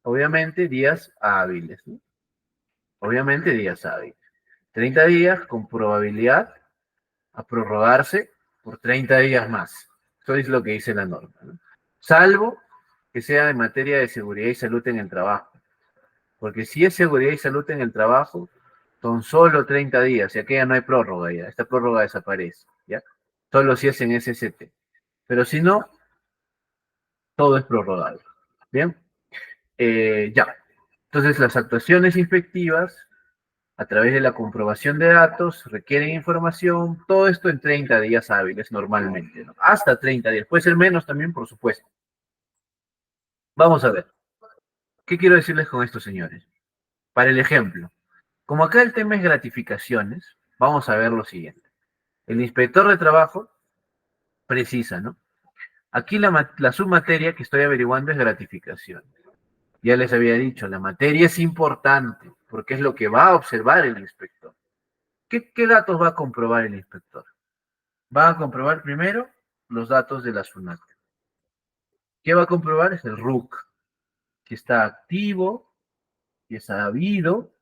obviamente días hábiles, ¿no? Obviamente días hábiles. 30 días con probabilidad a prorrogarse por 30 días más. Eso es lo que dice la norma, ¿no? Salvo que sea en materia de seguridad y salud en el trabajo. Porque si es seguridad y salud en el trabajo, son solo 30 días, y aquella no hay prórroga ya, esta prórroga desaparece, ¿ya? Solo si es en SST. Pero si no, todo es prorrogable. ¿Bien? Ya. Entonces, las actuaciones inspectivas, a través de la comprobación de datos, requieren información, todo esto en 30 días hábiles normalmente, ¿no? Hasta 30 días. Puede ser menos también, por supuesto. Vamos a ver. ¿Qué quiero decirles con esto, señores? Para el ejemplo, como acá el tema es gratificaciones, vamos a ver lo siguiente. El inspector de trabajo precisa, ¿no? Aquí la submateria que estoy averiguando es gratificación. Ya les había dicho, la materia es importante porque es lo que va a observar el inspector. ¿Qué datos va a comprobar el inspector? Va a comprobar primero los datos de la SUNAT. ¿Qué va a comprobar? Es el RUC, si está activo, si está habido,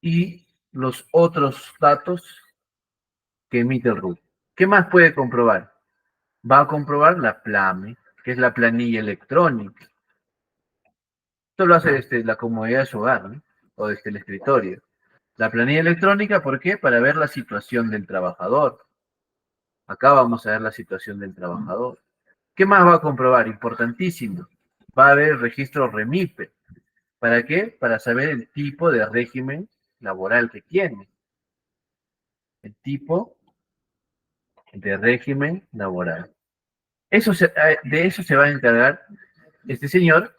y los otros datos que emite el RUC. ¿Qué más puede comprobar? Va a comprobar la PLAME, que es la planilla electrónica. Esto lo hace desde la comodidad de su hogar, ¿no? O desde el escritorio. La planilla electrónica, ¿por qué? Para ver la situación del trabajador. Acá vamos a ver la situación del trabajador. ¿Qué más va a comprobar? Importantísimo. Va a haber registro REMIPE. ¿Para qué? Para saber el tipo de régimen laboral que tiene. El tipo de régimen laboral. De eso se va a encargar este señor,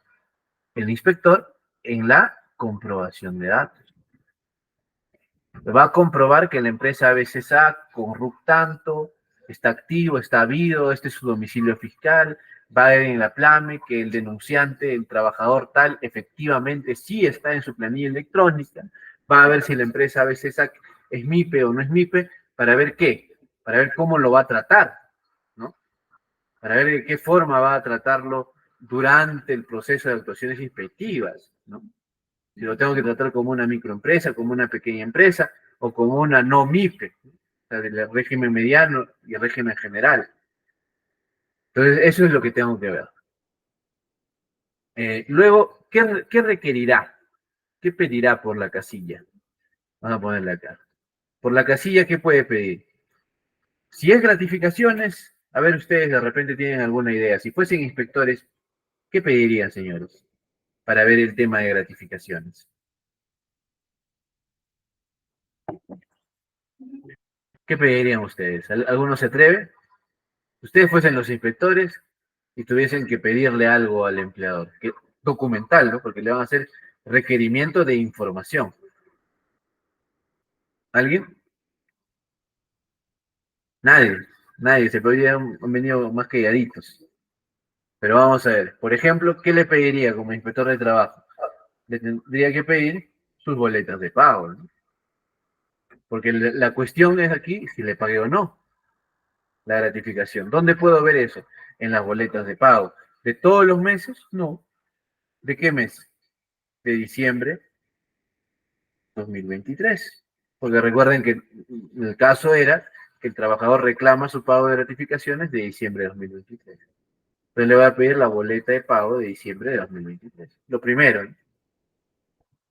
el inspector, en la comprobación de datos. Va a comprobar que la empresa ABCSA con RUC tanto, está activo, está habido, este es su domicilio fiscal, va a ver en la PLAME que el denunciante, el trabajador tal, efectivamente sí está en su planilla electrónica, va a ver si la empresa ABCSA es MIPE o no es MIPE, para ver qué, para ver cómo lo va a tratar, ¿no? Para ver de qué forma va a tratarlo durante el proceso de actuaciones inspectivas, ¿no? Si lo tengo que tratar como una microempresa, como una pequeña empresa o como una no MIPE, o sea, del régimen mediano y el régimen general. Entonces, eso es lo que tengo que ver. Luego, ¿qué requerirá? ¿Qué pedirá por la casilla? Vamos a ponerla acá. Por la casilla, ¿qué puede pedir? Si es gratificaciones, a ver, ustedes de repente tienen alguna idea. Si fuesen inspectores, ¿qué pedirían, señores? Para ver el tema de gratificaciones. ¿Qué pedirían ustedes? ¿Alguno se atreve? Ustedes fuesen los inspectores y tuviesen que pedirle algo al empleador, documental, ¿no? Porque le van a hacer requerimiento de información. ¿Alguien? Nadie, nadie, se podrían han venido más calladitos. Pero vamos a ver, por ejemplo, ¿qué le pediría como inspector de trabajo? Le tendría que pedir sus boletas de pago, ¿no? Porque la cuestión es aquí si le pagué o no la gratificación. ¿Dónde puedo ver eso? En las boletas de pago. ¿De todos los meses? No. ¿De qué mes? De diciembre 2023. Porque recuerden que el caso era que el trabajador reclama su pago de gratificaciones de diciembre de 2023. Entonces le va a pedir la boleta de pago de diciembre de 2023. Lo primero, ¿no?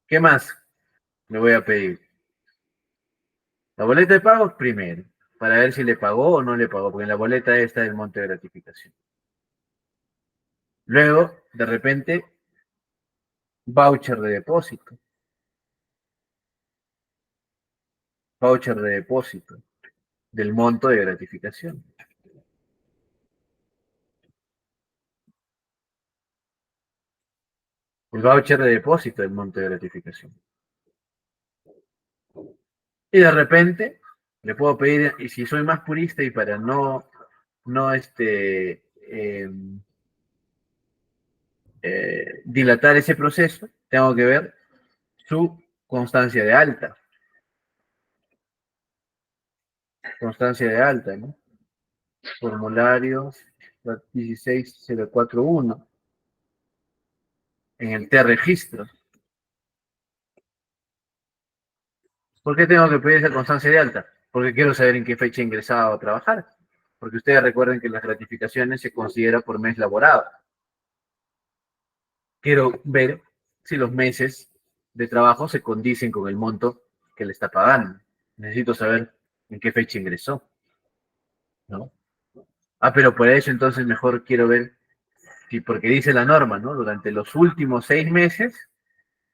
¿Qué más le voy a pedir? La boleta de pago primero, para ver si le pagó o no le pagó, porque en la boleta está el monte de gratificación. Luego, de repente, voucher de depósito. Voucher de depósito del monto de gratificación. El voucher de depósito del monto de gratificación. Y de repente le puedo pedir, y si soy más purista y para no dilatar ese proceso, tengo que ver su constancia de alta. Constancia de alta, ¿no? Formulario 16041. en el T-registro. ¿Por qué tengo que pedir esa constancia de alta? Porque quiero saber en qué fecha he ingresado a trabajar. Porque ustedes recuerden que las gratificaciones se consideran por mes laborado. Quiero ver si los meses de trabajo se condicen con el monto que le está pagando. Necesito saber en qué fecha ingresó, ¿no? Ah, pero por eso entonces mejor quiero ver, si, porque dice la norma, ¿no? Durante los últimos 6 meses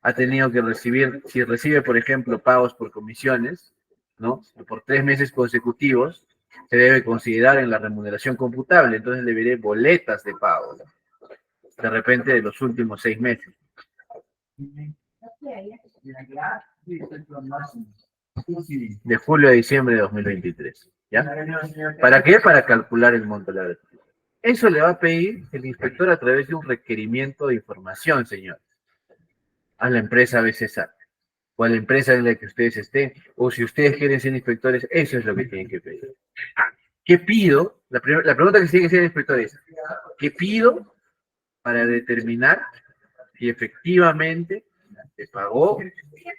ha tenido que recibir, si recibe, por ejemplo, pagos por comisiones, ¿no? Por 3 meses consecutivos, se debe considerar en la remuneración computable, entonces le veré boletas de pago, ¿no? De repente de los últimos 6 meses. De julio a diciembre de 2023. ¿Ya? ¿Para qué? Para calcular el monto de la gratuidad. Eso le va a pedir el inspector a través de un requerimiento de información, señor, a la empresa BCSAT, o a la empresa en la que ustedes estén, o si ustedes quieren ser inspectores, eso es lo que tienen que pedir. ¿Qué pido? La pregunta que se tiene que hacer el inspector es, ¿qué pido para determinar si efectivamente le pagó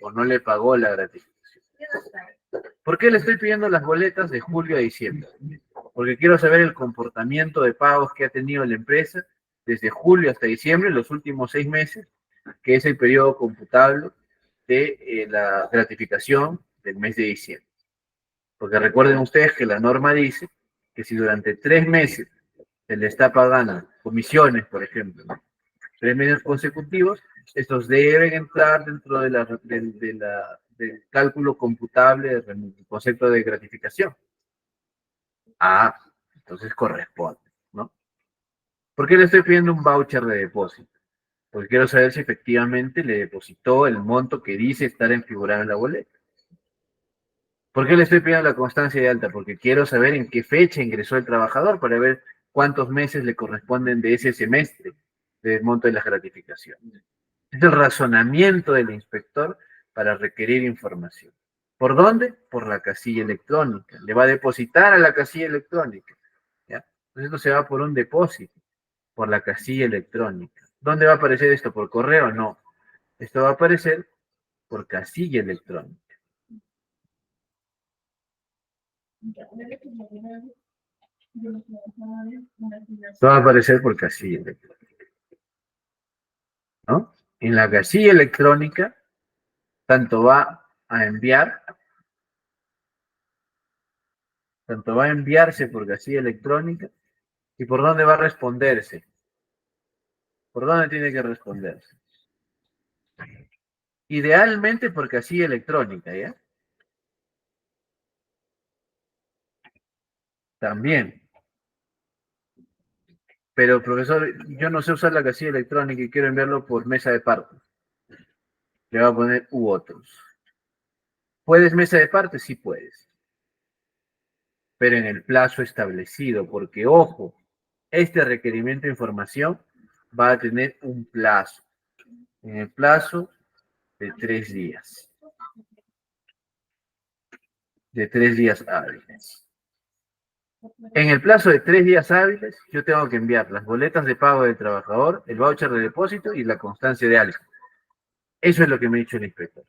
o no le pagó la gratificación? ¿Por qué le estoy pidiendo las boletas de julio a diciembre? Porque quiero saber el comportamiento de pagos que ha tenido la empresa desde julio hasta diciembre, los últimos 6 meses, que es el periodo computable de la gratificación del mes de diciembre. Porque recuerden ustedes que la norma dice que si durante 3 meses se le está pagando comisiones, por ejemplo, ¿no? 3 meses consecutivos, estos deben entrar dentro del cálculo computable del concepto de gratificación. Ah, entonces corresponde, ¿no? ¿Por qué le estoy pidiendo un voucher de depósito? Porque quiero saber si efectivamente le depositó el monto que dice estar enfigurado en la boleta. ¿Por qué le estoy pidiendo la constancia de alta? Porque quiero saber en qué fecha ingresó el trabajador para ver cuántos meses le corresponden de ese semestre del monto de las gratificaciones. Es el razonamiento del inspector para requerir información. ¿Por dónde? Por la casilla electrónica. Le va a depositar a la casilla electrónica. ¿Ya? Entonces esto se va por un depósito, por la casilla electrónica. ¿Dónde va a aparecer esto? ¿Por correo? No. Esto va a aparecer por casilla electrónica. Esto va a aparecer por casilla electrónica, ¿no? En la casilla electrónica, tanto va a enviar, tanto va a enviarse por casilla electrónica y por dónde va a responderse. ¿Por dónde tiene que responderse? Idealmente por casilla electrónica, ¿ya? También. Pero, profesor, yo no sé usar la casilla electrónica y quiero enviarlo por mesa de partos. Le voy a poner u otros. ¿Puedes mesa de partes? Sí puedes. Pero en el plazo establecido, porque, ojo, este requerimiento de información va a tener un plazo. En el plazo de 3 días. De 3 días hábiles. En el plazo de 3 días hábiles, yo tengo que enviar las boletas de pago del trabajador, el voucher de depósito y la constancia de algo. Eso es lo que me ha dicho el inspector.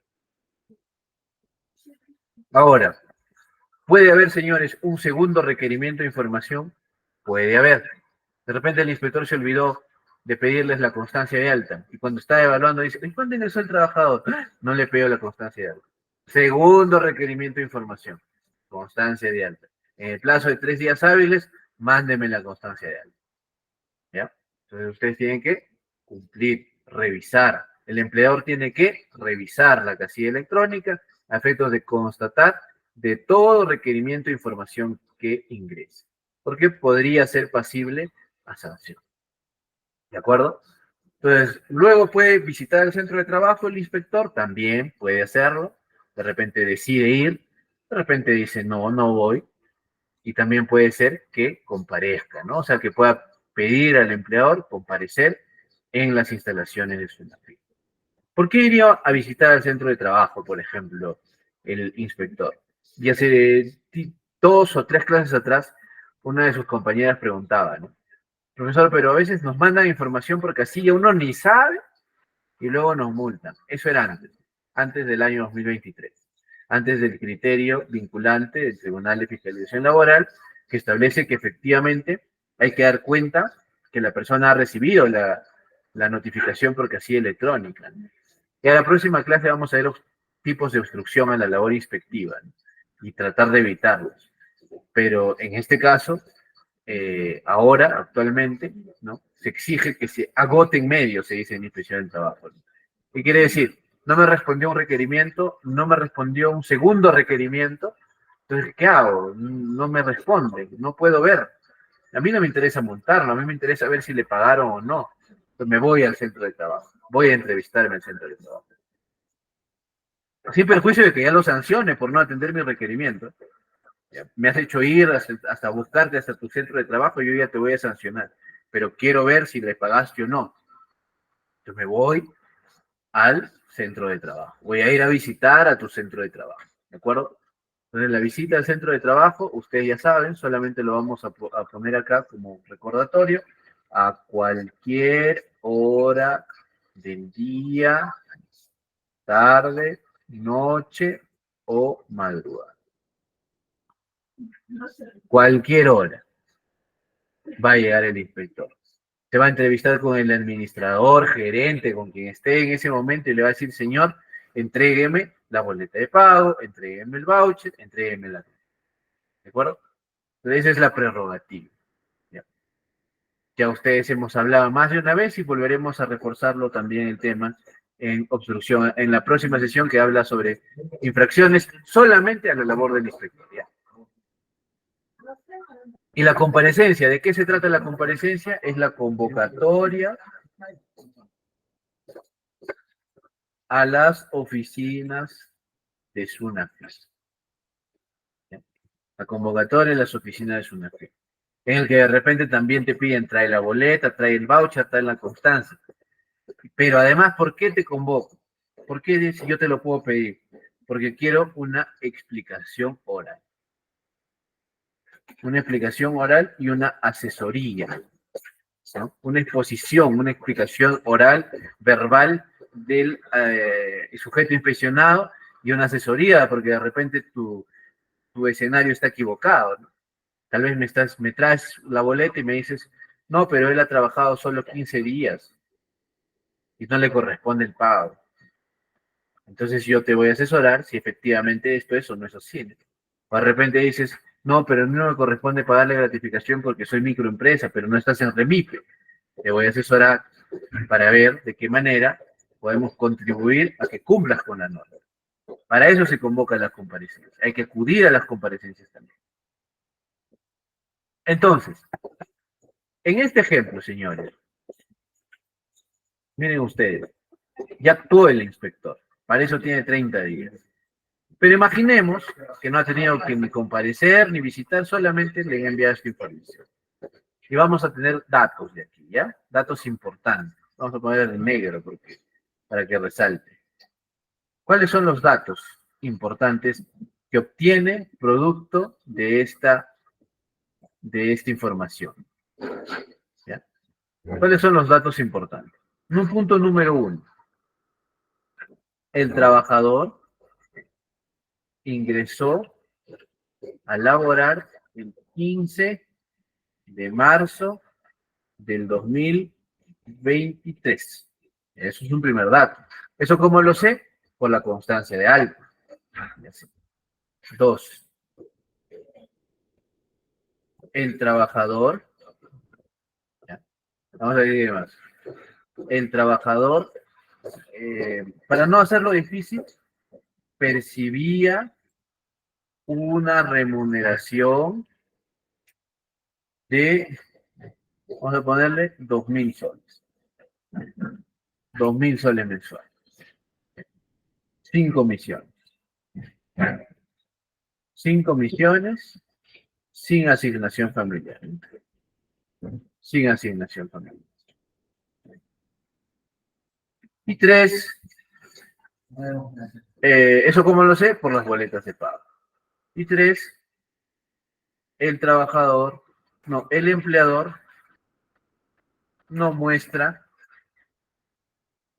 Ahora, ¿puede haber, señores, un segundo requerimiento de información? Puede haber. De repente el inspector se olvidó de pedirles la constancia de alta. Y cuando está evaluando dice, ¿y cuándo ingresó el trabajador? No le pidió la constancia de alta. Segundo requerimiento de información. Constancia de alta. En el plazo de 3 días hábiles, mándeme la constancia de alta. ¿Ya? Entonces ustedes tienen que cumplir, revisar. El empleador tiene que revisar la casilla electrónica a efectos de constatar de todo requerimiento de información que ingrese, porque podría ser pasible a sanción. ¿De acuerdo? Entonces, luego puede visitar el centro de trabajo el inspector, también puede hacerlo. De repente decide ir, de repente dice, no, no voy. Y también puede ser que comparezca, ¿no? O sea, que pueda pedir al empleador comparecer en las instalaciones de su empresa. ¿Por qué iría a visitar el centro de trabajo, por ejemplo, el inspector? Y hace 2 o 3 clases atrás, una de sus compañeras preguntaba, ¿no? Profesor, pero a veces nos mandan información por casilla, uno ni sabe y luego nos multan. Eso era antes del año 2023, antes del criterio vinculante del Tribunal de Fiscalización Laboral, que establece que efectivamente hay que dar cuenta que la persona ha recibido la notificación porque así electrónica. Y a la próxima clase vamos a ver los tipos de obstrucción a la labor inspectiva, ¿no? Y tratar de evitarlos. Pero en este caso, ahora, actualmente, ¿no? Se exige que se agoten medios, se dice en Inspección del Trabajo, ¿no? ¿Qué quiere decir? No me respondió un requerimiento, no me respondió un segundo requerimiento, entonces, ¿qué hago? No me responde, no puedo ver. A mí no me interesa montarlo, a mí me interesa ver si le pagaron o no. Entonces me voy al centro de trabajo, voy a entrevistarme al centro de trabajo. Sin perjuicio de que ya lo sancione por no atender mi requerimiento. Me has hecho ir hasta buscarte hasta tu centro de trabajo, yo ya te voy a sancionar, pero quiero ver si le pagaste o no. Entonces me voy al centro de trabajo. Voy a ir a visitar a tu centro de trabajo, ¿de acuerdo? Entonces la visita al centro de trabajo, ustedes ya saben, solamente lo vamos a poner acá como recordatorio, a cualquier hora del día, tarde, noche o madrugada. Cualquier hora va a llegar el inspector. Se va a entrevistar con el administrador, gerente, con quien esté en ese momento y le va a decir, señor, entrégueme la boleta de pago, entrégueme el voucher, entrégueme la... ¿De acuerdo? Entonces esa es la prerrogativa. Ya. Ya ustedes hemos hablado más de una vez y volveremos a reforzarlo también el tema en obstrucción, en la próxima sesión que habla sobre infracciones solamente a la labor del inspector. ¿Ya? Y la comparecencia, ¿de qué se trata la comparecencia? Es la convocatoria a las oficinas de SUNAFIS. La convocatoria de las oficinas de SUNAFIS. En el que de repente también te piden, trae la boleta, trae el voucher, trae la constancia. Pero además, ¿por qué te convoco? ¿Por qué si yo te lo puedo pedir? Porque quiero una explicación oral. Una explicación oral y una asesoría, ¿no? Una exposición, una explicación oral, verbal del sujeto inspeccionado y una asesoría, porque de repente tu escenario está equivocado, ¿no? Tal vez me traes la boleta y me dices, no, pero él ha trabajado solo 15 días y no le corresponde el pago. Entonces yo te voy a asesorar si efectivamente esto es o no es así. O de repente dices, no, pero no me corresponde pagarle gratificación porque soy microempresa, pero no estás en REMIPE. Te voy a asesorar para ver de qué manera podemos contribuir a que cumplas con la norma. Para eso se convocan las comparecencias. Hay que acudir a las comparecencias también. Entonces, en este ejemplo, señores, miren ustedes, ya actuó el inspector. Para eso tiene 30 días. Pero imaginemos que no ha tenido que ni comparecer ni visitar, solamente le han enviado esta información. Y vamos a tener datos de aquí, ¿ya? Datos importantes. Vamos a poner en negro para que resalte. ¿Cuáles son los datos importantes que obtiene producto de esta información? ¿Ya? ¿Cuáles son los datos importantes? Un punto número 1. El trabajador ingresó a laborar el 15 de marzo del 2023. Eso es un primer dato. ¿Eso cómo lo sé? Por la constancia de algo. 2. El trabajador, ¿ya? Vamos a ir más. El trabajador, para no hacerlo difícil, percibía una remuneración de, vamos a ponerle 2.000 soles. 2.000 soles mensuales. Sin comisiones. Sin comisiones, sin asignación familiar. Sin asignación familiar. Y 3, eso como lo sé, por las boletas de pago. Y 3, el trabajador, no, el empleador no muestra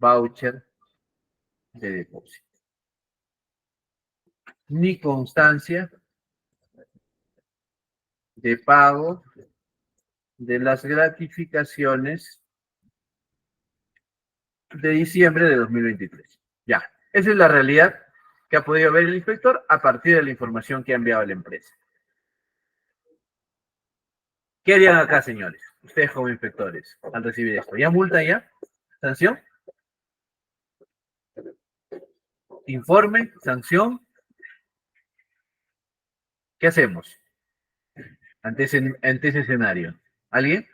voucher de depósito, ni constancia de pago de las gratificaciones de diciembre de 2023. Ya, esa es la realidad que ha podido ver el inspector a partir de la información que ha enviado la empresa. ¿Qué harían acá, señores? Ustedes como inspectores, al recibir esto. ¿Ya multa ya? ¿Sanción? ¿Informe? ¿Sanción? ¿Qué hacemos ante ese escenario? ¿Alguien?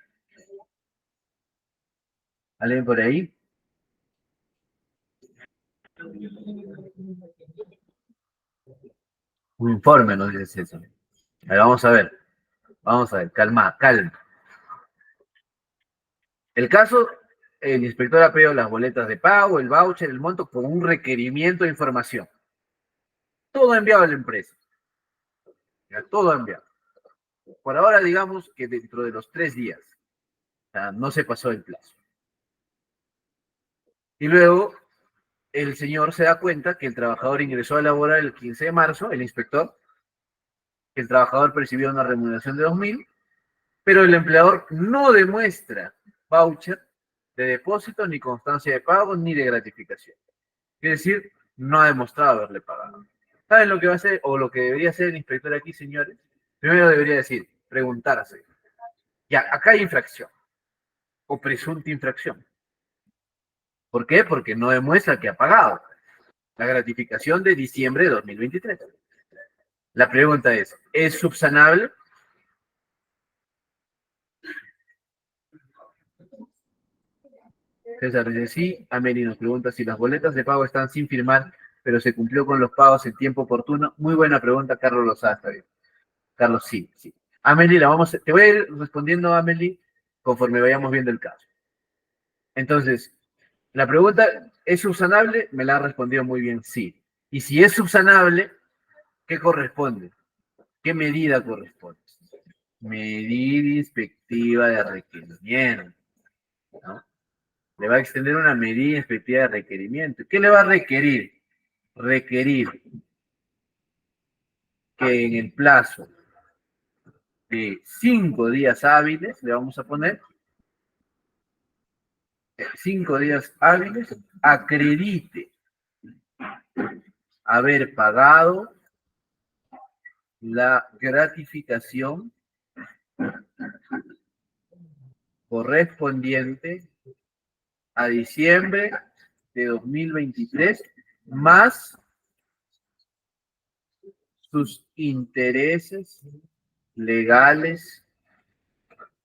¿Alguien por ahí? Un informe, nos dice eso. Vamos a ver. Vamos a ver. Calma, calma. El caso, el inspector ha pedido las boletas de pago, el voucher, el monto, con un requerimiento de información. Todo enviado a la empresa. Ya, todo enviado. Por ahora, digamos que dentro de los 3 días. O sea, no se pasó el plazo. Y luego, el señor se da cuenta que el trabajador ingresó a laborar el 15 de marzo, el inspector, que el trabajador percibió una remuneración de 2.000, pero el empleador no demuestra voucher de depósito, ni constancia de pago, ni de gratificación. Es decir, no ha demostrado haberle pagado. ¿Saben lo que va a hacer o lo que debería hacer el inspector aquí, señores? Primero debería decir, preguntarse, ya, acá hay infracción o presunta infracción. ¿Por qué? Porque no demuestra que ha pagado la gratificación de diciembre de 2023. La pregunta ¿es subsanable? César dice sí. Ameli nos pregunta si las boletas de pago están sin firmar, pero se cumplió con los pagos en tiempo oportuno. Muy buena pregunta, Carlos Lozada. Carlos, sí, sí. Ameli, te voy a ir respondiendo, Ameli, conforme vayamos viendo el caso. Entonces, la pregunta, ¿es subsanable? Me la ha respondido muy bien, sí. Y si es subsanable, ¿qué corresponde? ¿Qué medida corresponde? Medida inspectiva de requerimiento, ¿no? Le va a extender una medida inspectiva de requerimiento. ¿Qué le va a requerir? Requerir que en el plazo de 5 días hábiles, le vamos a poner 5 días hábiles, acredite haber pagado la gratificación correspondiente a diciembre de 2023 más sus intereses legales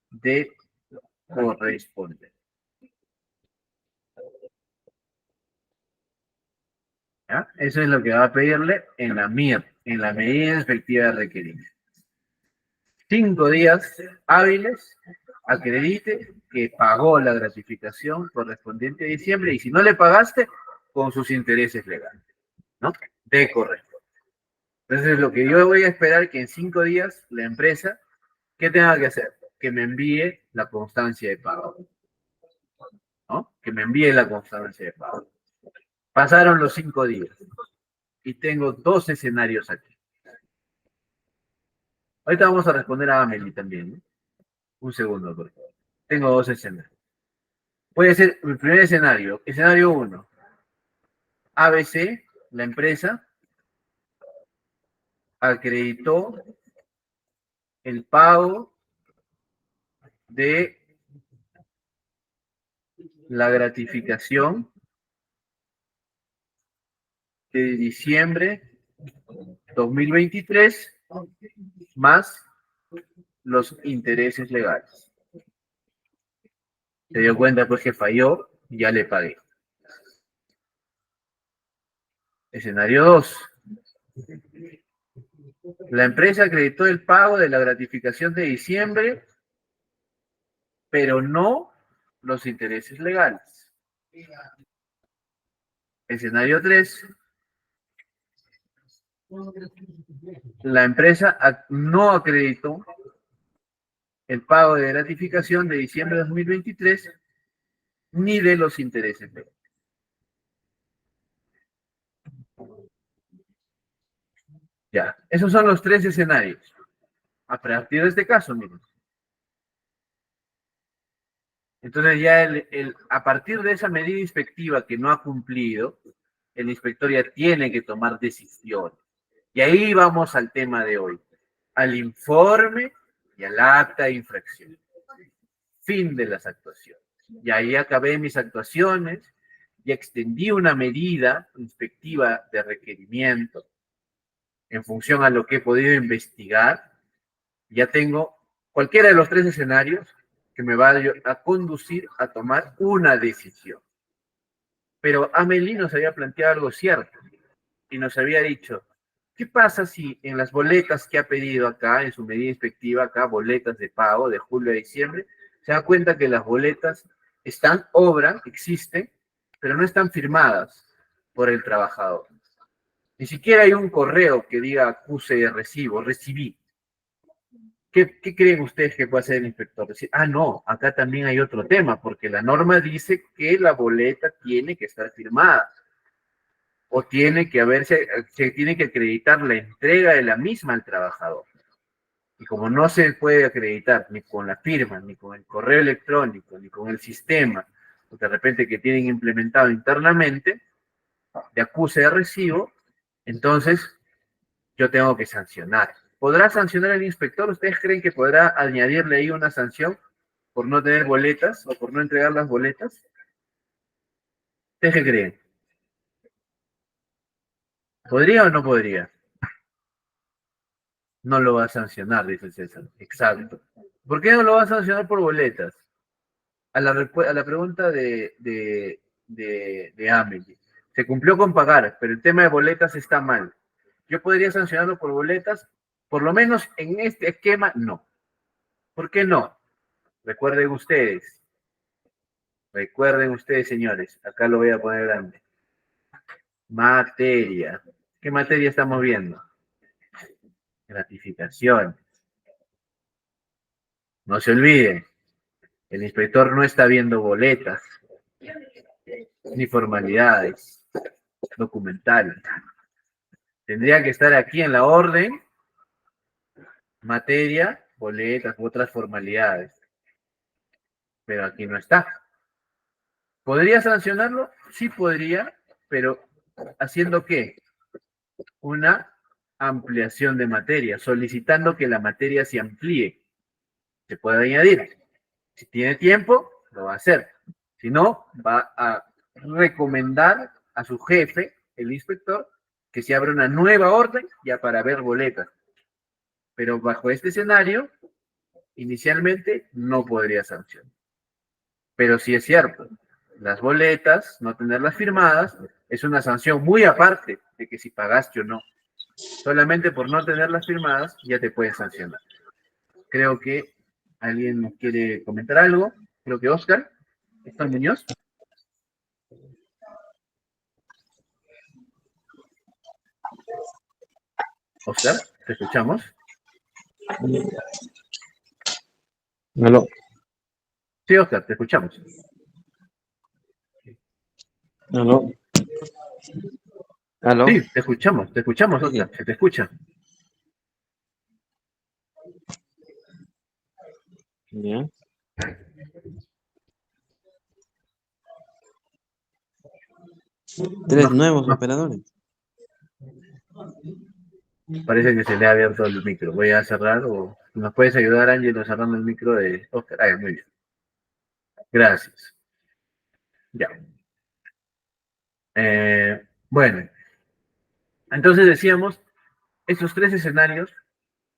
de corresponder. ¿Ya? Eso es lo que va a pedirle en la MIR, en la medida efectiva de requerimiento. 5 días hábiles, acredite que pagó la gratificación correspondiente a diciembre y si no le pagaste, con sus intereses legales, ¿no? De corresponder. Entonces, lo que yo voy a esperar que en 5 días la empresa, ¿qué tenga que hacer? Que me envíe la constancia de pago, ¿no? Que me envíe la constancia de pago. Pasaron los 5 días y tengo 2 escenarios aquí. Ahorita vamos a responder a Amelie también, ¿no? Un segundo, por favor. Tengo 2 escenarios. Puede ser el primer escenario. Escenario 1. ABC, la empresa, acreditó el pago de la gratificación de diciembre 2023 más los intereses legales. Se dio cuenta pues que falló y ya le pagué. Escenario 2. La empresa acreditó el pago de la gratificación de diciembre, pero no los intereses legales. Escenario 3. La empresa no acreditó el pago de gratificación de diciembre de 2023 ni de los intereses legales. Ya, esos son los tres escenarios. A partir de este caso, miren. Entonces ya a partir de esa medida inspectiva que no ha cumplido, el inspector ya tiene que tomar decisiones. Y ahí vamos al tema de hoy, al informe y al acta de infracción. Fin de las actuaciones. Y ahí acabé mis actuaciones, y extendí una medida inspectiva de requerimiento en función a lo que he podido investigar. Ya tengo cualquiera de los tres escenarios que me va a conducir a tomar una decisión. Pero Amelie nos había planteado algo cierto y nos había dicho, ¿qué pasa si en las boletas que ha pedido acá, en su medida inspectiva, acá, boletas de pago de julio a diciembre, se da cuenta que las boletas están, obran, existen, pero no están firmadas por el trabajador? Ni siquiera hay un correo que diga acuse de recibo, recibí. ¿Qué creen ustedes que puede hacer el inspector? Decir, no, acá también hay otro tema, porque la norma dice que la boleta tiene que estar firmada o tiene que se tiene que acreditar la entrega de la misma al trabajador. Y como no se puede acreditar ni con la firma, ni con el correo electrónico, ni con el sistema, o de repente que tienen implementado internamente, de acuse de recibo, entonces yo tengo que sancionar. ¿Podrá sancionar el inspector? ¿Ustedes creen que podrá añadirle ahí una sanción por no tener boletas o por no entregar las boletas? ¿Ustedes qué creen? ¿Podría o no podría? No lo va a sancionar, dice César. Exacto. ¿Por qué no lo va a sancionar por boletas? A la pregunta de Amelie. Se cumplió con pagar, pero el tema de boletas está mal. ¿Yo podría sancionarlo por boletas? Por lo menos en este esquema, no. ¿Por qué no? Recuerden ustedes, señores, acá lo voy a poner grande. Materia. ¿Qué materia estamos viendo? Gratificación. No se olviden, el inspector no está viendo boletas, ni formalidades documentales. Tendría que estar aquí en la orden, materia, boletas u otras formalidades. Pero aquí no está. ¿Podría sancionarlo? Sí podría, pero ¿haciendo qué? Una ampliación de materia, solicitando que la materia se amplíe. Se puede añadir. Si tiene tiempo, lo va a hacer. Si no, va a recomendar a su jefe, el inspector, que se abra una nueva orden ya para ver boletas. Pero bajo este escenario, inicialmente no podría sancionar. Pero sí es cierto, las boletas, no tenerlas firmadas, es una sanción muy aparte de que si pagaste o no. Solamente por no tenerlas firmadas ya te pueden sancionar. Creo que alguien quiere comentar algo. Creo que Oscar. ¿Oscar Muñoz? Oscar, ¿te escuchamos? ¿Aló? Sí, Oscar, te escuchamos. ¿Aló? ¿Aló? Sí, te escuchamos, Oscar, Sí. se te escucha. Ya. Tres No, nuevos no, operadores. parece que se le ha abierto el micro. Voy a cerrar o nos puedes ayudar, Ángelo, cerrando el micro de Oscar. Muy bien. Gracias. Ya. Bueno, entonces decíamos, estos tres escenarios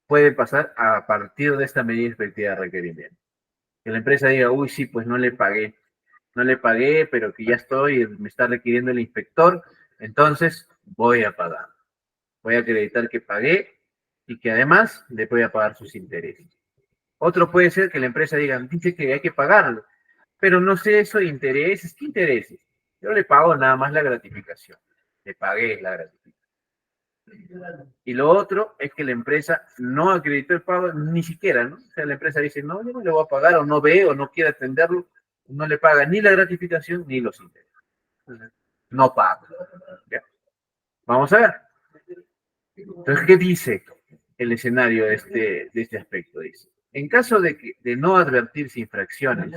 pueden pasar a partir de esta medida inspectiva de requerimiento. Que la empresa diga, uy, sí, pues no le pagué, pero que ya estoy, me está requiriendo el inspector, entonces voy a pagar. Voy a acreditar que pagué y que además le voy a pagar sus intereses. Otro puede ser que la empresa diga, dice que hay que pagarlo, pero no sé eso de intereses. ¿Qué intereses? Yo le pago nada más la gratificación. Le pagué la gratificación. Y lo otro es que la empresa no acreditó el pago ni siquiera, ¿no? O sea, la empresa dice, no, yo no le voy a pagar, o no ve, o no quiere atenderlo, no le paga ni la gratificación ni los intereses. No paga. ¿Ya? Vamos a ver. Entonces, ¿qué dice el escenario de este aspecto? Dice, en caso de no advertirse infracciones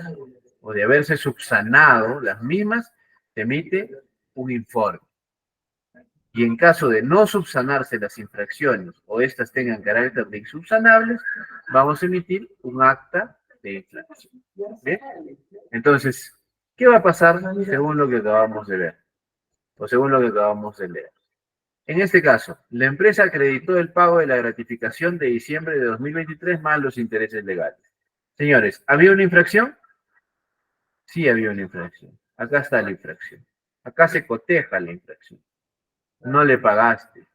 o de haberse subsanado las mismas, se emite un informe. Y en caso de no subsanarse las infracciones o éstas tengan carácter de insubsanables, vamos a emitir un acta de infracción. ¿Bien? Entonces, ¿qué va a pasar según lo que acabamos de ver? O según lo que acabamos de leer. En este caso, la empresa acreditó el pago de la gratificación de diciembre de 2023 más los intereses legales. Señores, ¿había una infracción? Sí había una infracción. Acá está la infracción. Acá se coteja la infracción. No le pagaste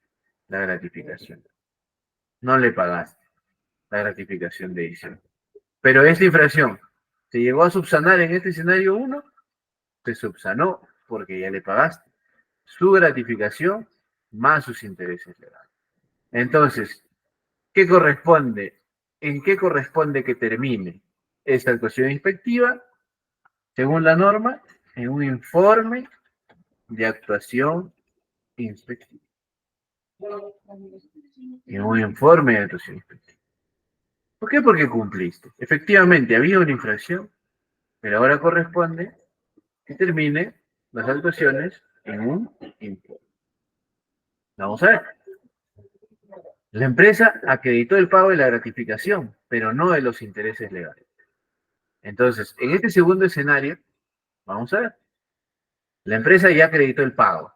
la gratificación. No le pagaste la gratificación de diciembre. Pero esta infracción se llegó a subsanar en este escenario 1, se subsanó porque ya le pagaste su gratificación más sus intereses legales. Entonces, ¿qué corresponde? ¿En qué corresponde que termine esta actuación inspectiva? Según la norma, en un informe de actuación inspectiva. En un informe de actuación inspectiva. ¿Por qué? Porque cumpliste. Efectivamente, había una infracción, pero ahora corresponde que termine las actuaciones en un informe. Vamos a ver. La empresa acreditó el pago de la gratificación, pero no de los intereses legales. Entonces, en este segundo escenario, vamos a ver. La empresa ya acreditó el pago.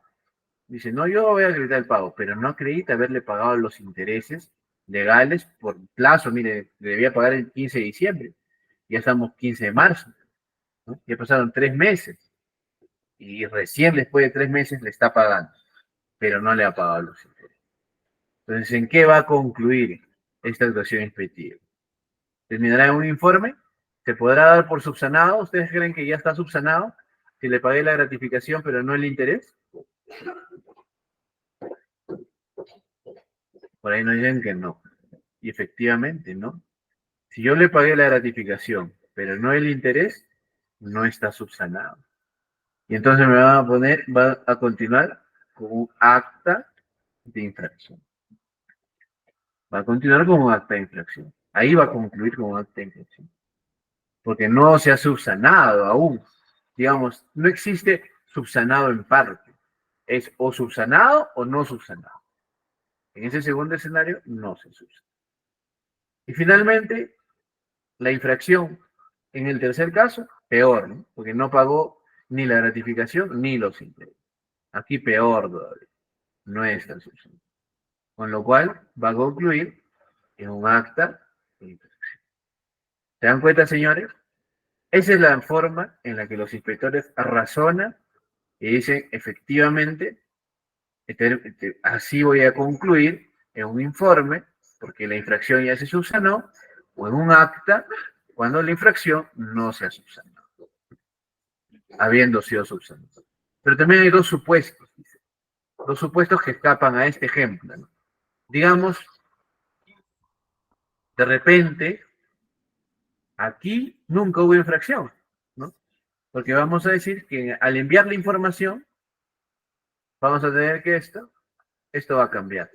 Dice, no, yo voy a acreditar el pago, pero no acredita haberle pagado los intereses legales por plazo. Mire, debía pagar el 15 de diciembre. Ya estamos 15 de marzo. ¿No? Ya pasaron 3 meses. Y recién después de 3 meses le está pagando, pero no le ha pagado los intereses. Entonces, ¿en qué va a concluir esta actuación inspectiva? ¿Terminará en un informe? ¿Se podrá dar por subsanado? ¿Ustedes creen que ya está subsanado? Si le pagué la gratificación, pero no el interés. Por ahí nos dicen que no. Y efectivamente, ¿no? Si yo le pagué la gratificación, pero no el interés, no está subsanado. Y entonces me van a poner, va a continuar con un acta de infracción. Va a continuar con un acta de infracción. Ahí va a concluir con un acta de infracción. Porque no se ha subsanado aún. Digamos, no existe subsanado en parte. Es o subsanado o no subsanado. En ese segundo escenario no se subsana. Y finalmente, la infracción. En el tercer caso, peor, ¿no? Porque no pagó ni la gratificación ni los intereses. Aquí peor todavía. No está subsanado. Con lo cual va a concluir en un acta de infracción. ¿Se dan cuenta, señores? Esa es la forma en la que los inspectores razonan y dicen, efectivamente, así voy a concluir en un informe, porque la infracción ya se subsanó, o en un acta, cuando la infracción no se ha subsanado, habiendo sido subsanada. Pero también hay dos supuestos, dice, dos supuestos que escapan a este ejemplo, ¿no? Digamos, de repente, aquí nunca hubo infracción, ¿no? Porque vamos a decir que al enviar la información, vamos a tener que esto va a cambiar.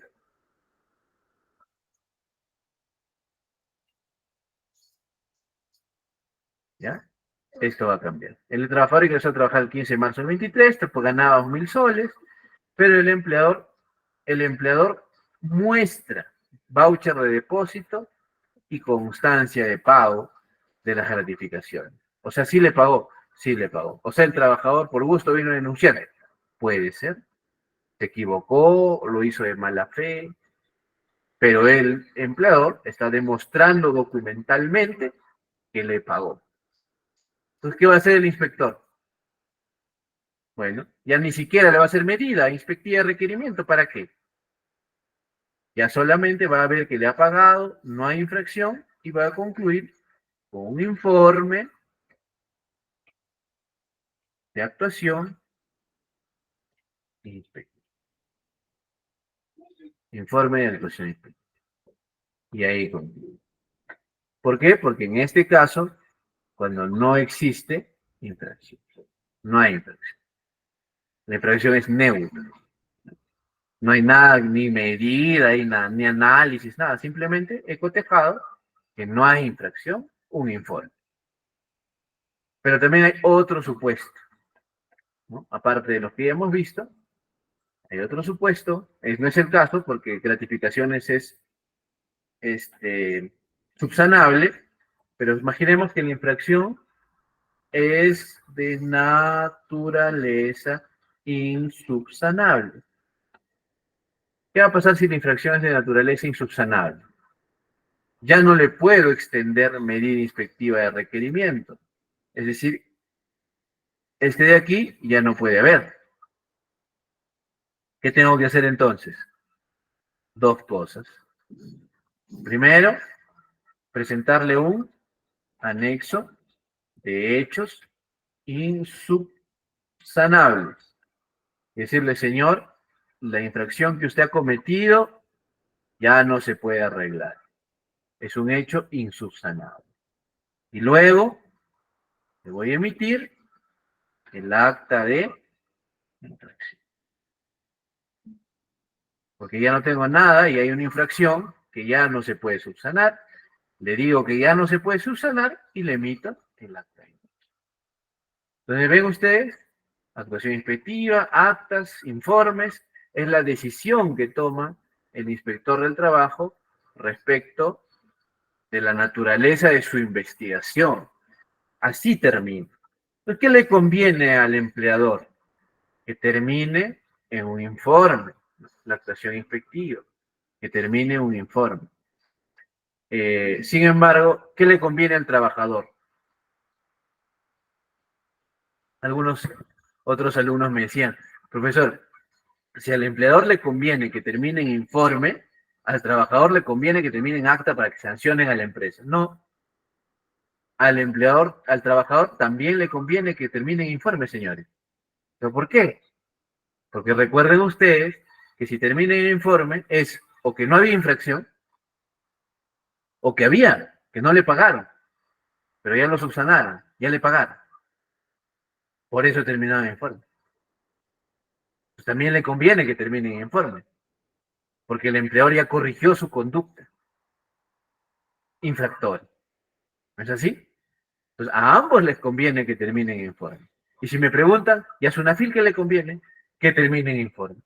¿Ya? Esto va a cambiar. El trabajador ingresó a trabajar el 15 de marzo del 23, pues ganaba 1.000 soles, pero el empleador muestra voucher de depósito y constancia de pago de las gratificaciones. O sea, sí le pagó, sí le pagó. O sea, el trabajador por gusto vino a denunciar. Puede ser. Se equivocó, lo hizo de mala fe, pero el empleador está demostrando documentalmente que le pagó. Entonces, ¿qué va a hacer el inspector? Bueno, ya ni siquiera le va a hacer medida inspectiva de requerimiento. ¿Para qué? Ya solamente va a ver que le ha pagado, no hay infracción y va a concluir con un informe de actuación inspectiva. Informe de actuación inspectiva. Y ahí concluye. ¿Por qué? Porque en este caso, cuando no existe infracción, no hay infracción. La infracción es neutra. No hay nada, ni medida, ni análisis, nada. Simplemente he cotejado que no hay infracción, un informe. Pero también hay otro supuesto, ¿no? Aparte de los que ya hemos visto, hay otro supuesto. No es el caso porque gratificaciones es subsanable, pero imaginemos que la infracción es de naturaleza insubsanable. ¿Qué va a pasar si la infracción es de naturaleza insubsanable? Ya no le puedo extender medida inspectiva de requerimiento. Es decir, este de aquí ya no puede haber. ¿Qué tengo que hacer entonces? Dos cosas. Primero, presentarle un anexo de hechos insubsanables. Decirle, señor, la infracción que usted ha cometido ya no se puede arreglar. Es un hecho insubsanable. Y luego le voy a emitir el acta de infracción. Porque ya no tengo nada y hay una infracción que ya no se puede subsanar. Le digo que ya no se puede subsanar y le emito el acta de infracción. Entonces, ven ustedes, actuación inspectiva, actas, informes, es la decisión que toma el inspector del trabajo respecto de la naturaleza de su investigación. Así termina. Entonces, ¿qué le conviene al empleador? Que termine en un informe, la actuación inspectiva, que termine en un informe. Sin embargo, ¿qué le conviene al trabajador? Algunos otros alumnos me decían, profesor, si al empleador le conviene que termine en informe, al trabajador le conviene que termine en acta para que sancionen a la empresa. No, al empleador, al trabajador también le conviene que termine en informe, señores. ¿Pero por qué? Porque recuerden ustedes que si termina en informe es o que no había infracción, o que había, que no le pagaron, pero ya lo subsanaron, ya le pagaron. Por eso terminaron en informe. Pues también le conviene que termine en informe, porque el empleador ya corrigió su conducta infractora. ¿No es así? Entonces, a ambos les conviene que terminen en informe. Y si me preguntan, ¿y a Sunafil qué le conviene? Que termine en informe.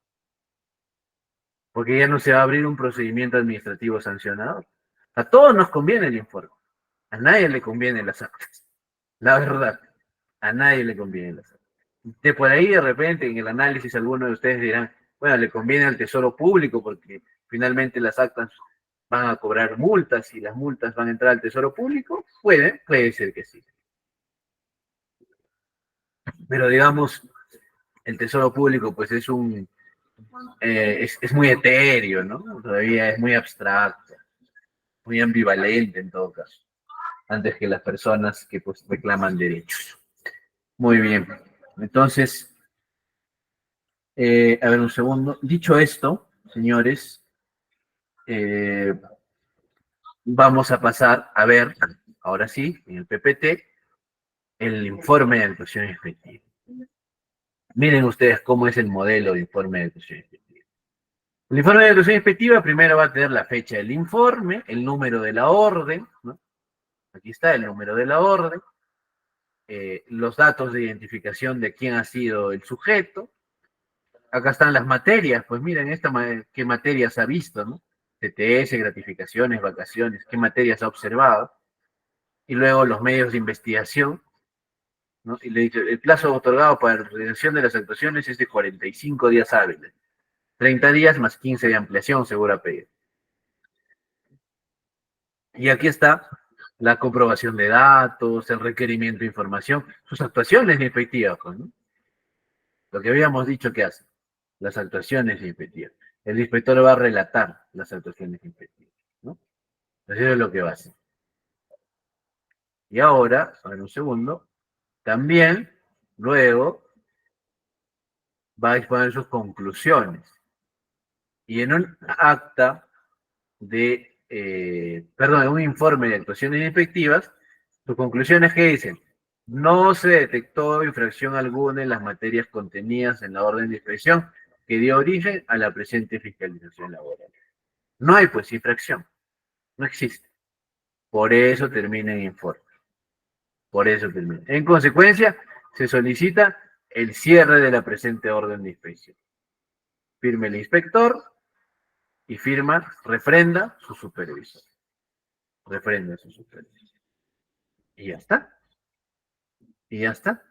Porque ya no se va a abrir un procedimiento administrativo sancionador. A todos nos conviene el informe. A nadie le conviene las actas. La verdad, a nadie le conviene las actas. De por ahí, de repente, en el análisis, algunos de ustedes dirán, bueno, le conviene al Tesoro Público porque finalmente las actas van a cobrar multas y las multas van a entrar al Tesoro Público. Puede ser que sí. Pero digamos, el Tesoro Público pues es es muy etéreo, ¿no? Todavía es muy abstracto, muy ambivalente en todo caso, antes que las personas que pues reclaman derechos. Muy bien, entonces, a ver un segundo. Dicho esto, señores, vamos a pasar a ver, ahora sí, en el PPT, el informe de actuación efectiva. Miren ustedes cómo es el modelo de informe de actuación efectiva. El informe de actuación inspectiva primero va a tener la fecha del informe, el número de la orden, ¿no? Aquí está el número de la orden, los datos de identificación de quién ha sido el sujeto. Acá están las materias, pues miren qué materias ha visto, ¿no? TTS, gratificaciones, vacaciones, qué materias ha observado. Y luego los medios de investigación, ¿no? Y le he dicho, el plazo otorgado para la realización de las actuaciones es de 45 días hábiles. 30 días más 15 de ampliación, seguro pedir. Y aquí está la comprobación de datos, el requerimiento de información, sus actuaciones inspectivas, pues, ¿no? Lo que habíamos dicho que hace, las actuaciones inspectivas. El inspector va a relatar las actuaciones inspectivas, ¿no? Eso es lo que va a hacer. Y ahora, a ver un segundo, también, luego, va a exponer sus conclusiones. Y en un acta en un informe de actuaciones inspectivas, sus conclusiones que dicen, no se detectó infracción alguna en las materias contenidas en la orden de inspección, que dio origen a la presente fiscalización laboral. No hay pues infracción, no existe. Por eso termina en informe. Por eso termina. En consecuencia, se solicita el cierre de la presente orden de inspección. Firme el inspector y refrenda su supervisor. Refrenda su supervisor. Y ya está. Y ya está.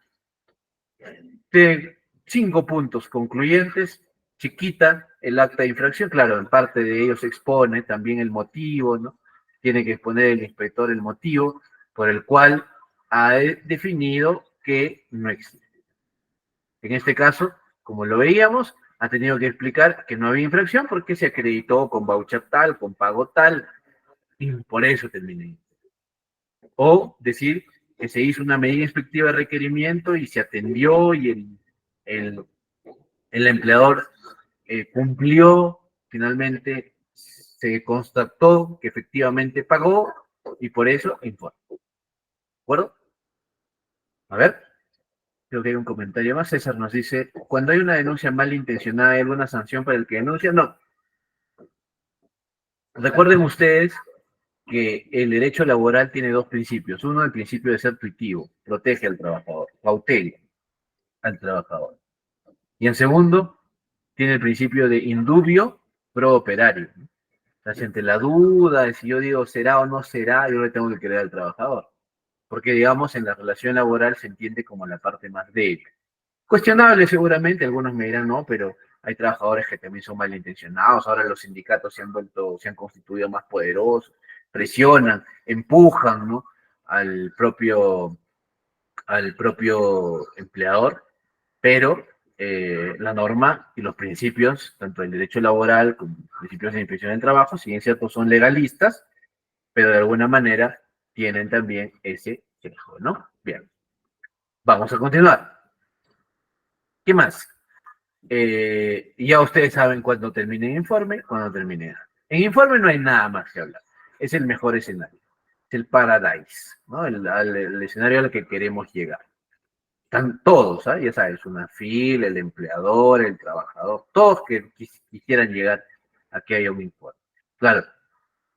De 5 puntos concluyentes, chiquita el acta de infracción, claro, en parte de ellos se expone también el motivo, ¿no? Tiene que exponer el inspector el motivo por el cual ha definido que no existe. En este caso, como lo veíamos, ha tenido que explicar que no había infracción porque se acreditó con voucher tal, con pago tal, y por eso terminé. O decir que se hizo una medida inspectiva de requerimiento y se atendió y el empleador cumplió, finalmente se constató que efectivamente pagó y por eso informe. ¿De acuerdo? A ver, creo que hay un comentario más. César nos dice, cuando hay una denuncia malintencionada, ¿hay alguna sanción para el que denuncia? No. Recuerden ustedes que el derecho laboral tiene dos principios. Uno, el principio de ser tuitivo, protege al trabajador, cautela al trabajador. Y en segundo, tiene el principio de indubio pro operario. O sea, ante la duda de si yo digo será o no será, yo le tengo que creer al trabajador. Porque, digamos, en la relación laboral se entiende como la parte más débil. Cuestionable seguramente, algunos me dirán no, pero hay trabajadores que también son malintencionados, ahora los sindicatos se han constituido más poderosos, presionan, empujan, ¿no? al propio, al propio empleador, pero la norma y los principios, tanto el derecho laboral como los principios de inspección del trabajo, si bien cierto son legalistas, pero de alguna manera tienen también ese sesgo, ¿no? Bien, vamos a continuar. ¿Qué más? Ya ustedes saben cuándo termine el informe, cuándo termine. En informe no hay nada más que hablar. Es el mejor escenario. Es el paradise, ¿no? El escenario al que queremos llegar. Están todos, ¿eh? Ya sabes, una fila, el empleador, el trabajador, todos que quisieran llegar a que haya un informe. Claro,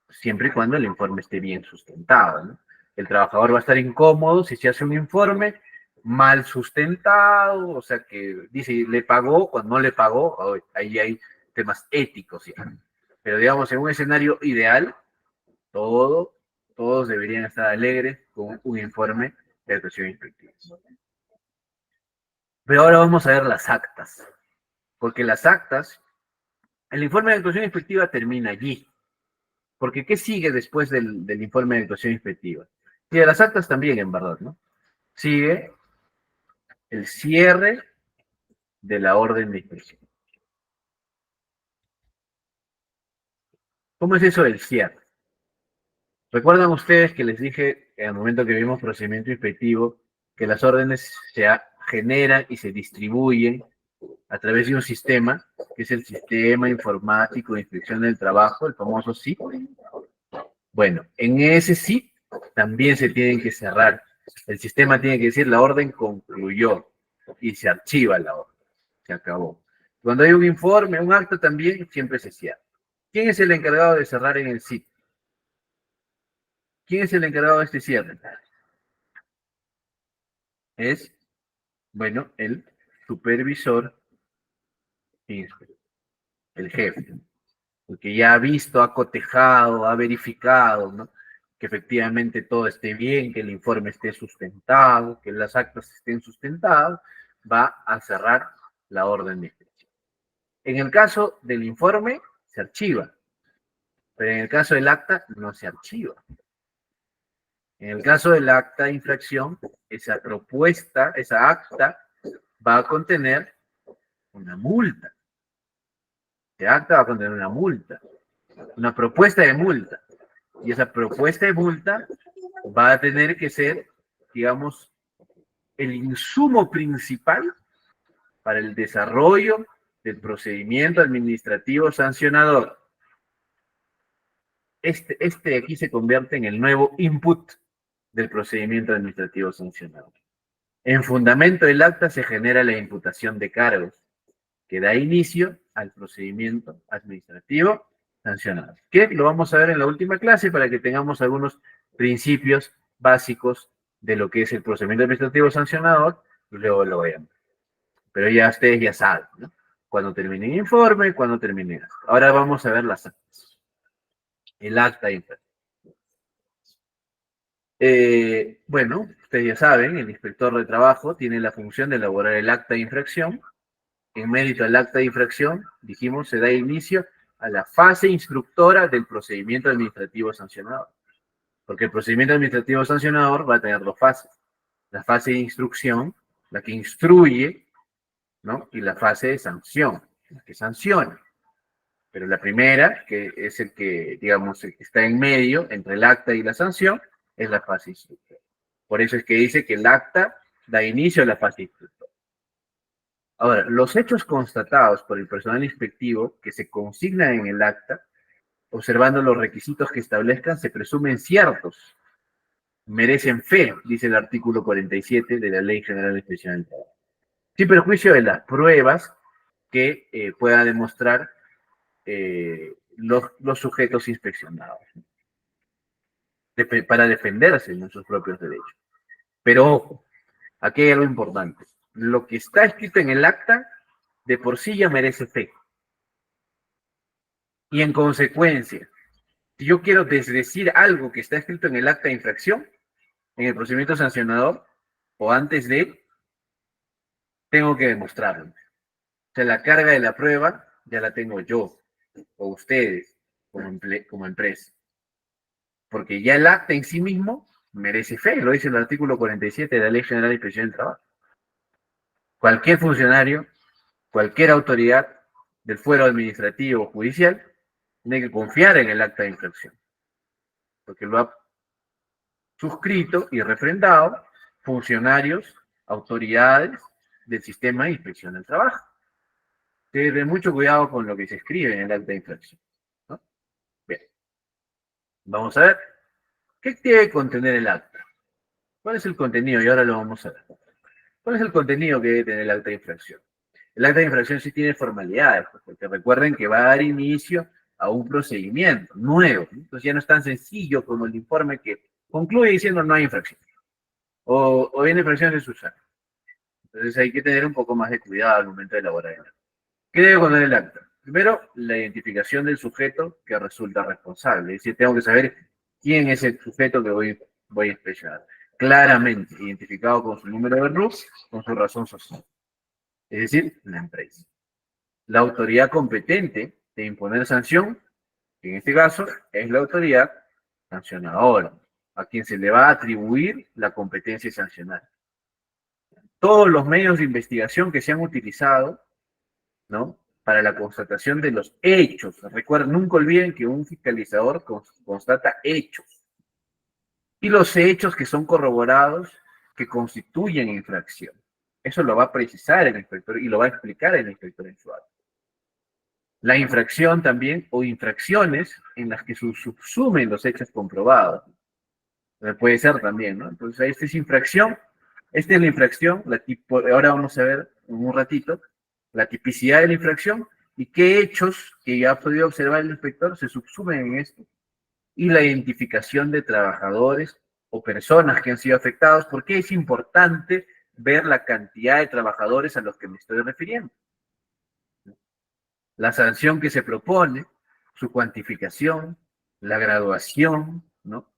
siempre y cuando el informe esté bien sustentado, ¿no? El trabajador va a estar incómodo si se hace un informe mal sustentado, o sea que dice le pagó cuando no le pagó, ahí hay temas éticos ya. Pero digamos, en un escenario ideal, todos deberían estar alegres con un informe de actuación inspectiva. Pero ahora vamos a ver las actas, porque las actas, el informe de actuación inspectiva termina allí. Porque ¿qué sigue después del informe de actuación inspectiva? Y de las actas también, en verdad, ¿no? Sigue el cierre de la orden de inspección. ¿Cómo es eso del cierre? ¿Recuerdan ustedes que les dije en el momento que vimos procedimiento inspectivo que las órdenes se generan y se distribuyen a través de un sistema, que es el Sistema Informático de Inspección del Trabajo, el famoso SIP? Bueno, en ese SIP también se tienen que cerrar. El sistema tiene que decir la orden concluyó y se archiva la orden. Se acabó. Cuando hay un informe, un acto también, siempre se cierra. ¿Quién es el encargado de cerrar en el SIP? ¿Quién es el encargado de este cierre? Es, bueno, el supervisor, el jefe, porque ya ha visto, ha cotejado, ha verificado, ¿no? Que efectivamente todo esté bien, que el informe esté sustentado, que las actas estén sustentadas, va a cerrar la orden de inspección. En el caso del informe, se archiva, pero en el caso del acta, no se archiva. En el caso del acta de infracción, esa propuesta, esa acta, va a contener una multa. Ese acta va a contener una propuesta de multa. Y esa propuesta de multa va a tener que ser, digamos, el insumo principal para el desarrollo del procedimiento administrativo sancionador. Este de aquí se convierte en el nuevo input del procedimiento administrativo sancionador. En fundamento del acta se genera la imputación de cargos. que da inicio al procedimiento administrativo sancionado. Que lo vamos a ver en la última clase para que tengamos algunos principios básicos de lo que es el procedimiento administrativo sancionador, y luego lo veamos. Pero ya ustedes ya saben, ¿no? Cuando termine el informe, cuando termine esto. Ahora vamos a ver las actas. El acta de infracción. Bueno, ustedes ya saben, el inspector de trabajo tiene la función de elaborar el acta de infracción. En mérito al acta de infracción, dijimos, se da inicio a la fase instructora del procedimiento administrativo sancionador. Porque el procedimiento administrativo sancionador va a tener dos fases. La fase de instrucción, la que instruye, ¿no? Y la fase de sanción, la que sanciona. Pero la primera, que es el que, digamos, el que está en medio entre el acta y la sanción, es la fase instructora. Por eso es que dice que el acta da inicio a la fase instructora. Ahora, los hechos constatados por el personal inspectivo que se consignan en el acta, observando los requisitos que establezcan, se presumen ciertos, merecen fe, dice el artículo 47 de la Ley General de Inspección del Trabajo, sin perjuicio de las pruebas que pueda demostrar los sujetos inspeccionados, para defenderse en sus propios derechos. Pero ojo, aquí hay algo importante. Lo que está escrito en el acta, de por sí ya merece fe. Y en consecuencia, si yo quiero desdecir algo que está escrito en el acta de infracción, en el procedimiento sancionador, o antes de, tengo que demostrarlo. O sea, la carga de la prueba ya la tengo yo, o ustedes, como empresa. Porque ya el acta en sí mismo merece fe, lo dice el artículo 47 de la Ley General de Inspección del Trabajo. Cualquier funcionario, cualquier autoridad del fuero administrativo o judicial, tiene que confiar en el acta de infracción, porque lo ha suscrito y refrendado funcionarios, autoridades del sistema de inspección del trabajo. Ten mucho cuidado con lo que se escribe en el acta de infracción, ¿no? Bien, vamos a ver qué tiene que contener el acta. ¿Cuál es el contenido? Y ahora lo vamos a ver. ¿Cuál es el contenido que debe tener el acta de infracción? El acta de infracción sí tiene formalidades, porque recuerden que va a dar inicio a un procedimiento nuevo, ¿no? Entonces ya no es tan sencillo como el informe que concluye diciendo no hay infracción, o hay infracción de sus actos. Entonces hay que tener un poco más de cuidado al momento de elaborar el acta. ¿Qué debe contener el acta? Primero, la identificación del sujeto que resulta responsable, es decir, tengo que saber quién es el sujeto que voy a inspeccionar. Claramente identificado con su número de RUC, con su razón social. Es decir, la empresa. La autoridad competente de imponer sanción, que en este caso es la autoridad sancionadora, a quien se le va a atribuir la competencia sancional. Todos los medios de investigación que se han utilizado, ¿no?, para la constatación de los hechos. Recuerden, nunca olviden que un fiscalizador constata hechos. Y los hechos que son corroborados, que constituyen infracción. Eso lo va a precisar el inspector y lo va a explicar el inspector en su acto. La infracción también, o infracciones en las que subsumen los hechos comprobados. Puede ser también, ¿no? Entonces, esta es infracción. Esta es la infracción. Ahora vamos a ver en un ratito la tipicidad de la infracción y qué hechos que ya ha podido observar el inspector se subsumen en esto. Y la identificación de trabajadores o personas que han sido afectados, porque es importante ver la cantidad de trabajadores a los que me estoy refiriendo. La sanción que se propone, su cuantificación, la graduación, ¿no?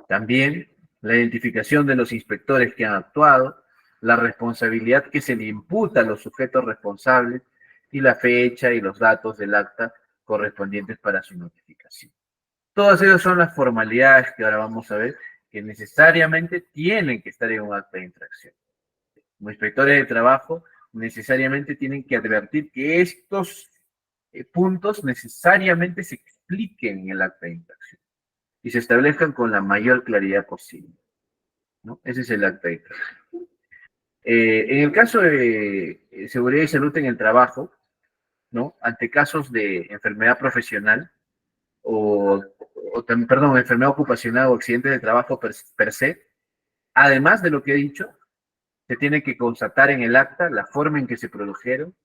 También la identificación de los inspectores que han actuado, la responsabilidad que se le imputa a los sujetos responsables y la fecha y los datos del acta correspondientes para su notificación. Todas esas son las formalidades que ahora vamos a ver que necesariamente tienen que estar en un acta de infracción. Como inspectores de trabajo, necesariamente tienen que advertir que estos puntos necesariamente se expliquen en el acta de infracción y se establezcan con la mayor claridad posible, ¿no? Ese es el acta de infracción. En el caso de seguridad y salud en el trabajo, ¿no?, ante casos de enfermedad profesional perdón, enfermedad ocupacional o accidente de trabajo per se, además de lo que he dicho, se tiene que constatar en el acta la forma en que se produjeron,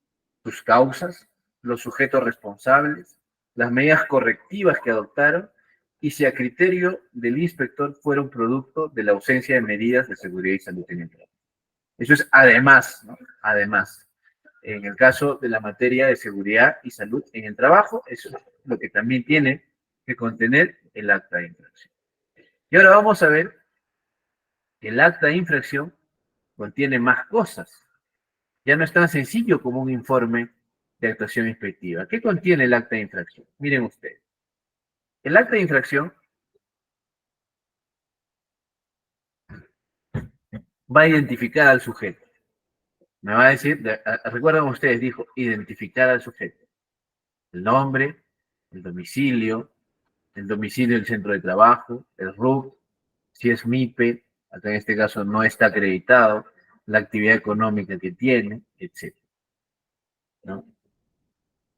sus causas, los sujetos responsables, las medidas correctivas que adoptaron y si a criterio del inspector fueron producto de la ausencia de medidas de seguridad y salud en el trabajo. Eso es además, ¿no? Además, en el caso de la materia de seguridad y salud en el trabajo, eso es lo que también tiene que contener el acta de infracción. Y ahora vamos a ver que el acta de infracción contiene más cosas. Ya no es tan sencillo como un informe de actuación inspectiva. ¿Qué contiene el acta de infracción? Miren ustedes. El acta de infracción va a identificar al sujeto. Me va a decir, recuerdan ustedes, dijo, identificar al sujeto. El nombre, el domicilio del centro de trabajo, el RUC, si es MIPE, acá en este caso no está acreditado, la actividad económica que tiene, etc. ¿No?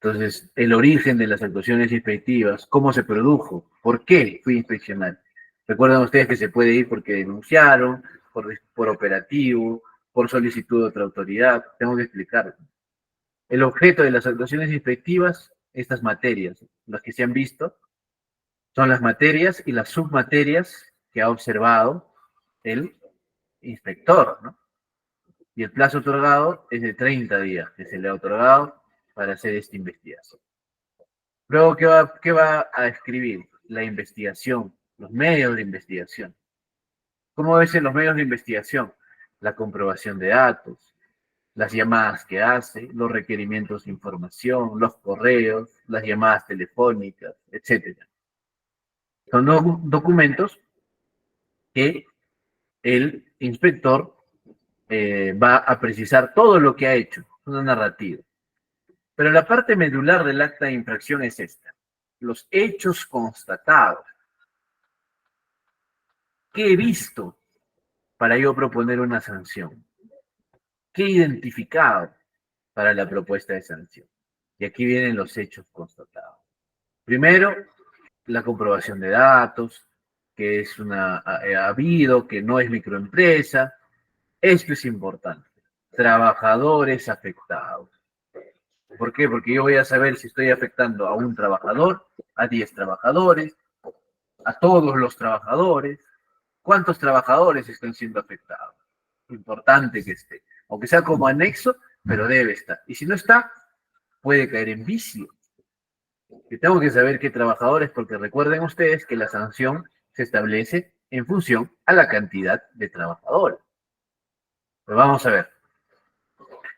Entonces, el origen de las actuaciones inspectivas, cómo se produjo, por qué fui inspeccional. Recuerdan ustedes que se puede ir porque denunciaron, por operativo, por solicitud de otra autoridad. Tengo que explicarlo. El objeto de las actuaciones inspectivas, estas materias, las que se han visto, son las materias y las submaterias que ha observado el inspector, ¿no? Y el plazo otorgado es de 30 días que se le ha otorgado para hacer esta investigación. Luego, ¿qué va a escribir? La investigación, los medios de investigación. ¿Cómo ves en los medios de investigación? La comprobación de datos, las llamadas que hace, los requerimientos de información, los correos, las llamadas telefónicas, etc. Son documentos que el inspector va a precisar todo lo que ha hecho, una narrativa. Pero la parte medular del acta de infracción es esta, los hechos constatados. ¿Qué he visto para yo proponer una sanción? ¿Qué he identificado para la propuesta de sanción? Y aquí vienen los hechos constatados. Primero, la comprobación de datos, que es habido, que no es microempresa. Esto es importante. Trabajadores afectados. ¿Por qué? Porque yo voy a saber si estoy afectando a un trabajador, a 10 trabajadores, a todos los trabajadores. ¿Cuántos trabajadores están siendo afectados? Importante que esté. Aunque sea como anexo, pero debe estar. Y si no está, puede caer en vicio. Que tengo que saber qué trabajadores, porque recuerden ustedes que la sanción se establece en función a la cantidad de trabajadores. Pues vamos a ver.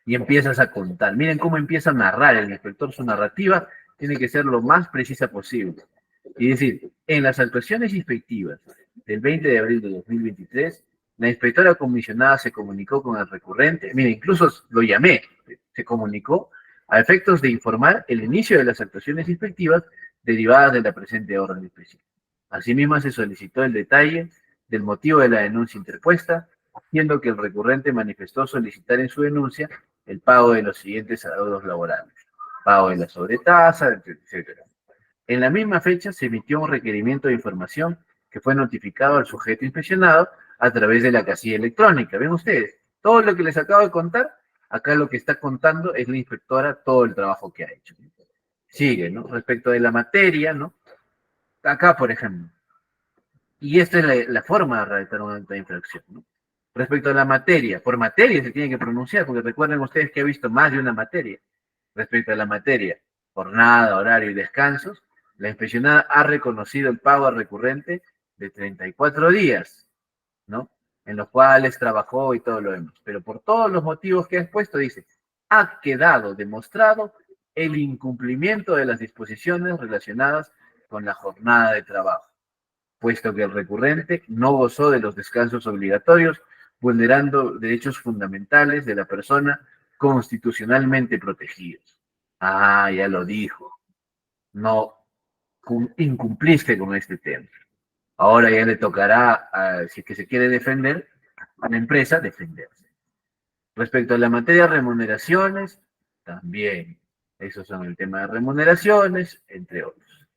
Y empiezas a contar. Miren cómo empieza a narrar el inspector su narrativa, tiene que ser lo más precisa posible. Y decir, en las actuaciones inspectivas del 20 de abril de 2023, la inspectora comisionada se comunicó con el recurrente, mire, incluso lo llamé, se comunicó a efectos de informar el inicio de las actuaciones inspectivas derivadas de la presente orden de inspección. Asimismo, se solicitó el detalle del motivo de la denuncia interpuesta, siendo que el recurrente manifestó solicitar en su denuncia el pago de los siguientes adeudos laborales, pago de la sobretasa, etc. En la misma fecha se emitió un requerimiento de información que fue notificado al sujeto inspeccionado a través de la casilla electrónica. ¿Ven ustedes? Todo lo que les acabo de contar, acá lo que está contando es la inspectora todo el trabajo que ha hecho. Sigue, ¿no? Respecto de la materia, ¿no? Acá, por ejemplo. Y esta es la forma de redactar una acta de infracción, ¿no? Respecto a la materia, por materia se tiene que pronunciar, porque recuerden ustedes que ha visto más de una materia. Respecto a la materia, jornada, horario y descansos, la inspeccionada ha reconocido el pago al recurrente de 34 días, ¿no? En los cuales trabajó y todo lo demás. Pero por todos los motivos que ha expuesto, dice, ha quedado demostrado el incumplimiento de las disposiciones relacionadas con la jornada de trabajo, puesto que el recurrente no gozó de los descansos obligatorios, vulnerando derechos fundamentales de la persona constitucionalmente protegidos. Ah, ya lo dijo. No incumpliste con este tema. Ahora ya le tocará, si es que se quiere defender, a la empresa defenderse. Respecto a la materia de remuneraciones, también. Esos son el tema de remuneraciones, entre otros.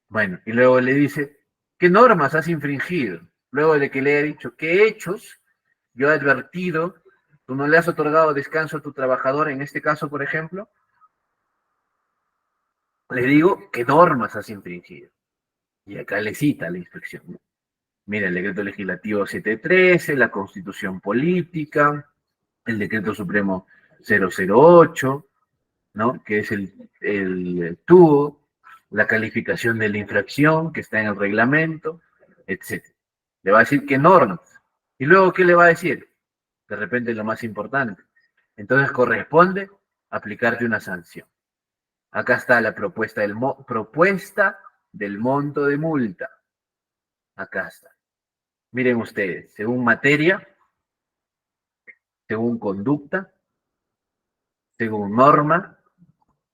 Bueno, y luego le dice, ¿qué normas has infringido? Luego de que le ha dicho, ¿qué hechos yo he advertido Tú no le has otorgado descanso a tu trabajador, en este caso, por ejemplo, le digo qué normas has infringido. Y acá le cita la inspección, ¿no? Mira, el decreto legislativo 713, la constitución política, el decreto supremo 008, ¿no? Que es el TUO, la calificación de la infracción que está en el reglamento, etc. Le va a decir qué normas. Y luego, ¿qué le va a decir? De repente lo más importante. Entonces corresponde aplicarte una sanción. Acá está la propuesta del monto de multa. Acá está. Miren ustedes, según materia, según conducta, según norma,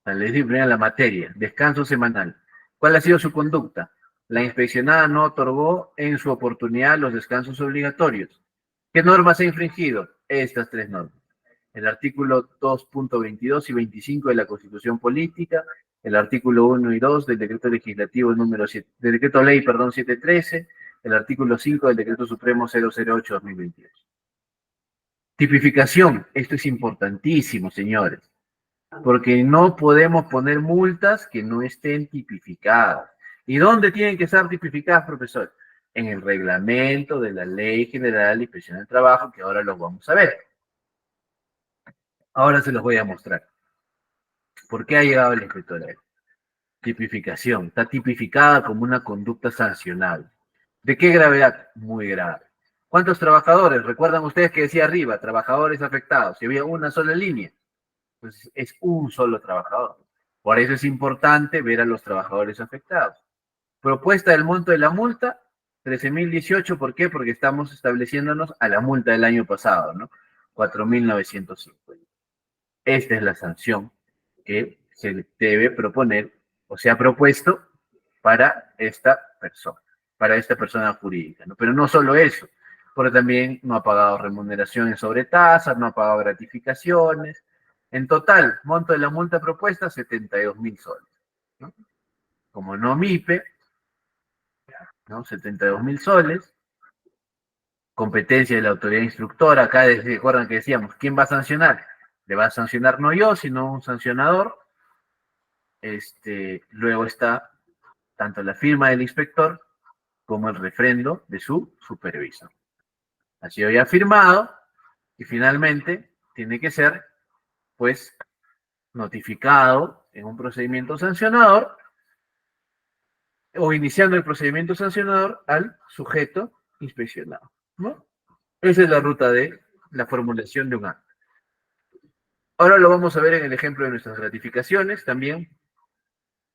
les digo primero la materia, descanso semanal. ¿Cuál ha sido su conducta? La inspeccionada no otorgó en su oportunidad los descansos obligatorios. ¿Qué normas ha infringido? Estas tres normas. El artículo 2.22 y 25 de la Constitución Política, el artículo 1 y 2 del decreto legislativo número 7, del decreto ley, perdón, 713, el artículo 5 del decreto supremo 008-2022. Tipificación, esto es importantísimo, señores, porque no podemos poner multas que no estén tipificadas. ¿Y dónde tienen que estar tipificadas, profesor? En el reglamento de la Ley General de Inspección del Trabajo, que ahora los vamos a ver. Ahora se los voy a mostrar. ¿Por qué ha llegado el inspector? Tipificación. Está tipificada como una conducta sancionable. ¿De qué gravedad? Muy grave. ¿Cuántos trabajadores? Recuerdan ustedes que decía arriba, trabajadores afectados. Si había una sola línea, pues es un solo trabajador. Por eso es importante ver a los trabajadores afectados. Propuesta del monto de la multa, 13.018. ¿Por qué? Porque estamos estableciéndonos a la multa del año pasado, ¿no? 4.950. Esta es la sanción que se debe proponer o se ha propuesto para esta persona jurídica, ¿no? Pero no solo eso, porque también no ha pagado remuneraciones sobre tasas, no ha pagado gratificaciones. En total, monto de la multa propuesta, 72.000 soles, ¿no? Como no MIPE, ¿no? 72.000 soles, competencia de la autoridad instructora. Acá recuerdan que decíamos, ¿quién va a sancionar? Le va a sancionar no yo, sino un sancionador. Luego está tanto la firma del inspector como el refrendo de su supervisor. Ha sido ya firmado y finalmente tiene que ser, pues, notificado en un procedimiento sancionador o iniciando el procedimiento sancionador al sujeto inspeccionado, ¿no? Esa es la ruta de la formulación de un acto. Ahora lo vamos a ver en el ejemplo de nuestras gratificaciones, también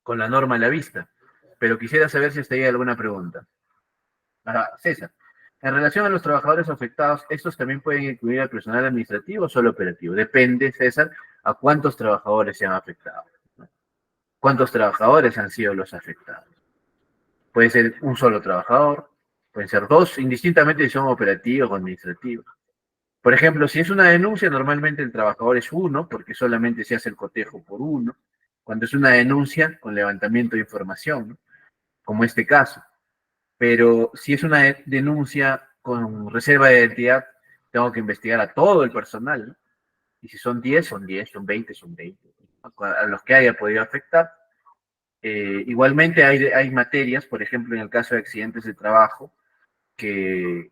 con la norma a la vista. Pero quisiera saber si hasta ahí hay alguna pregunta. César, en relación a los trabajadores afectados, ¿estos también pueden incluir al personal administrativo o solo operativo? Depende, César, a cuántos trabajadores se han afectado, ¿no? ¿Cuántos trabajadores han sido los afectados? Puede ser un solo trabajador, pueden ser dos, indistintamente si son operativos o administrativos. Por ejemplo, si es una denuncia, normalmente el trabajador es uno, porque solamente se hace el cotejo por uno. Cuando es una denuncia con levantamiento de información, ¿no? Como este caso. Pero si es una denuncia con reserva de identidad, tengo que investigar a todo el personal, ¿no? Y si son 10, son 10, son 20, son 20, a los que haya podido afectar. Igualmente hay materias, por ejemplo, en el caso de accidentes de trabajo, que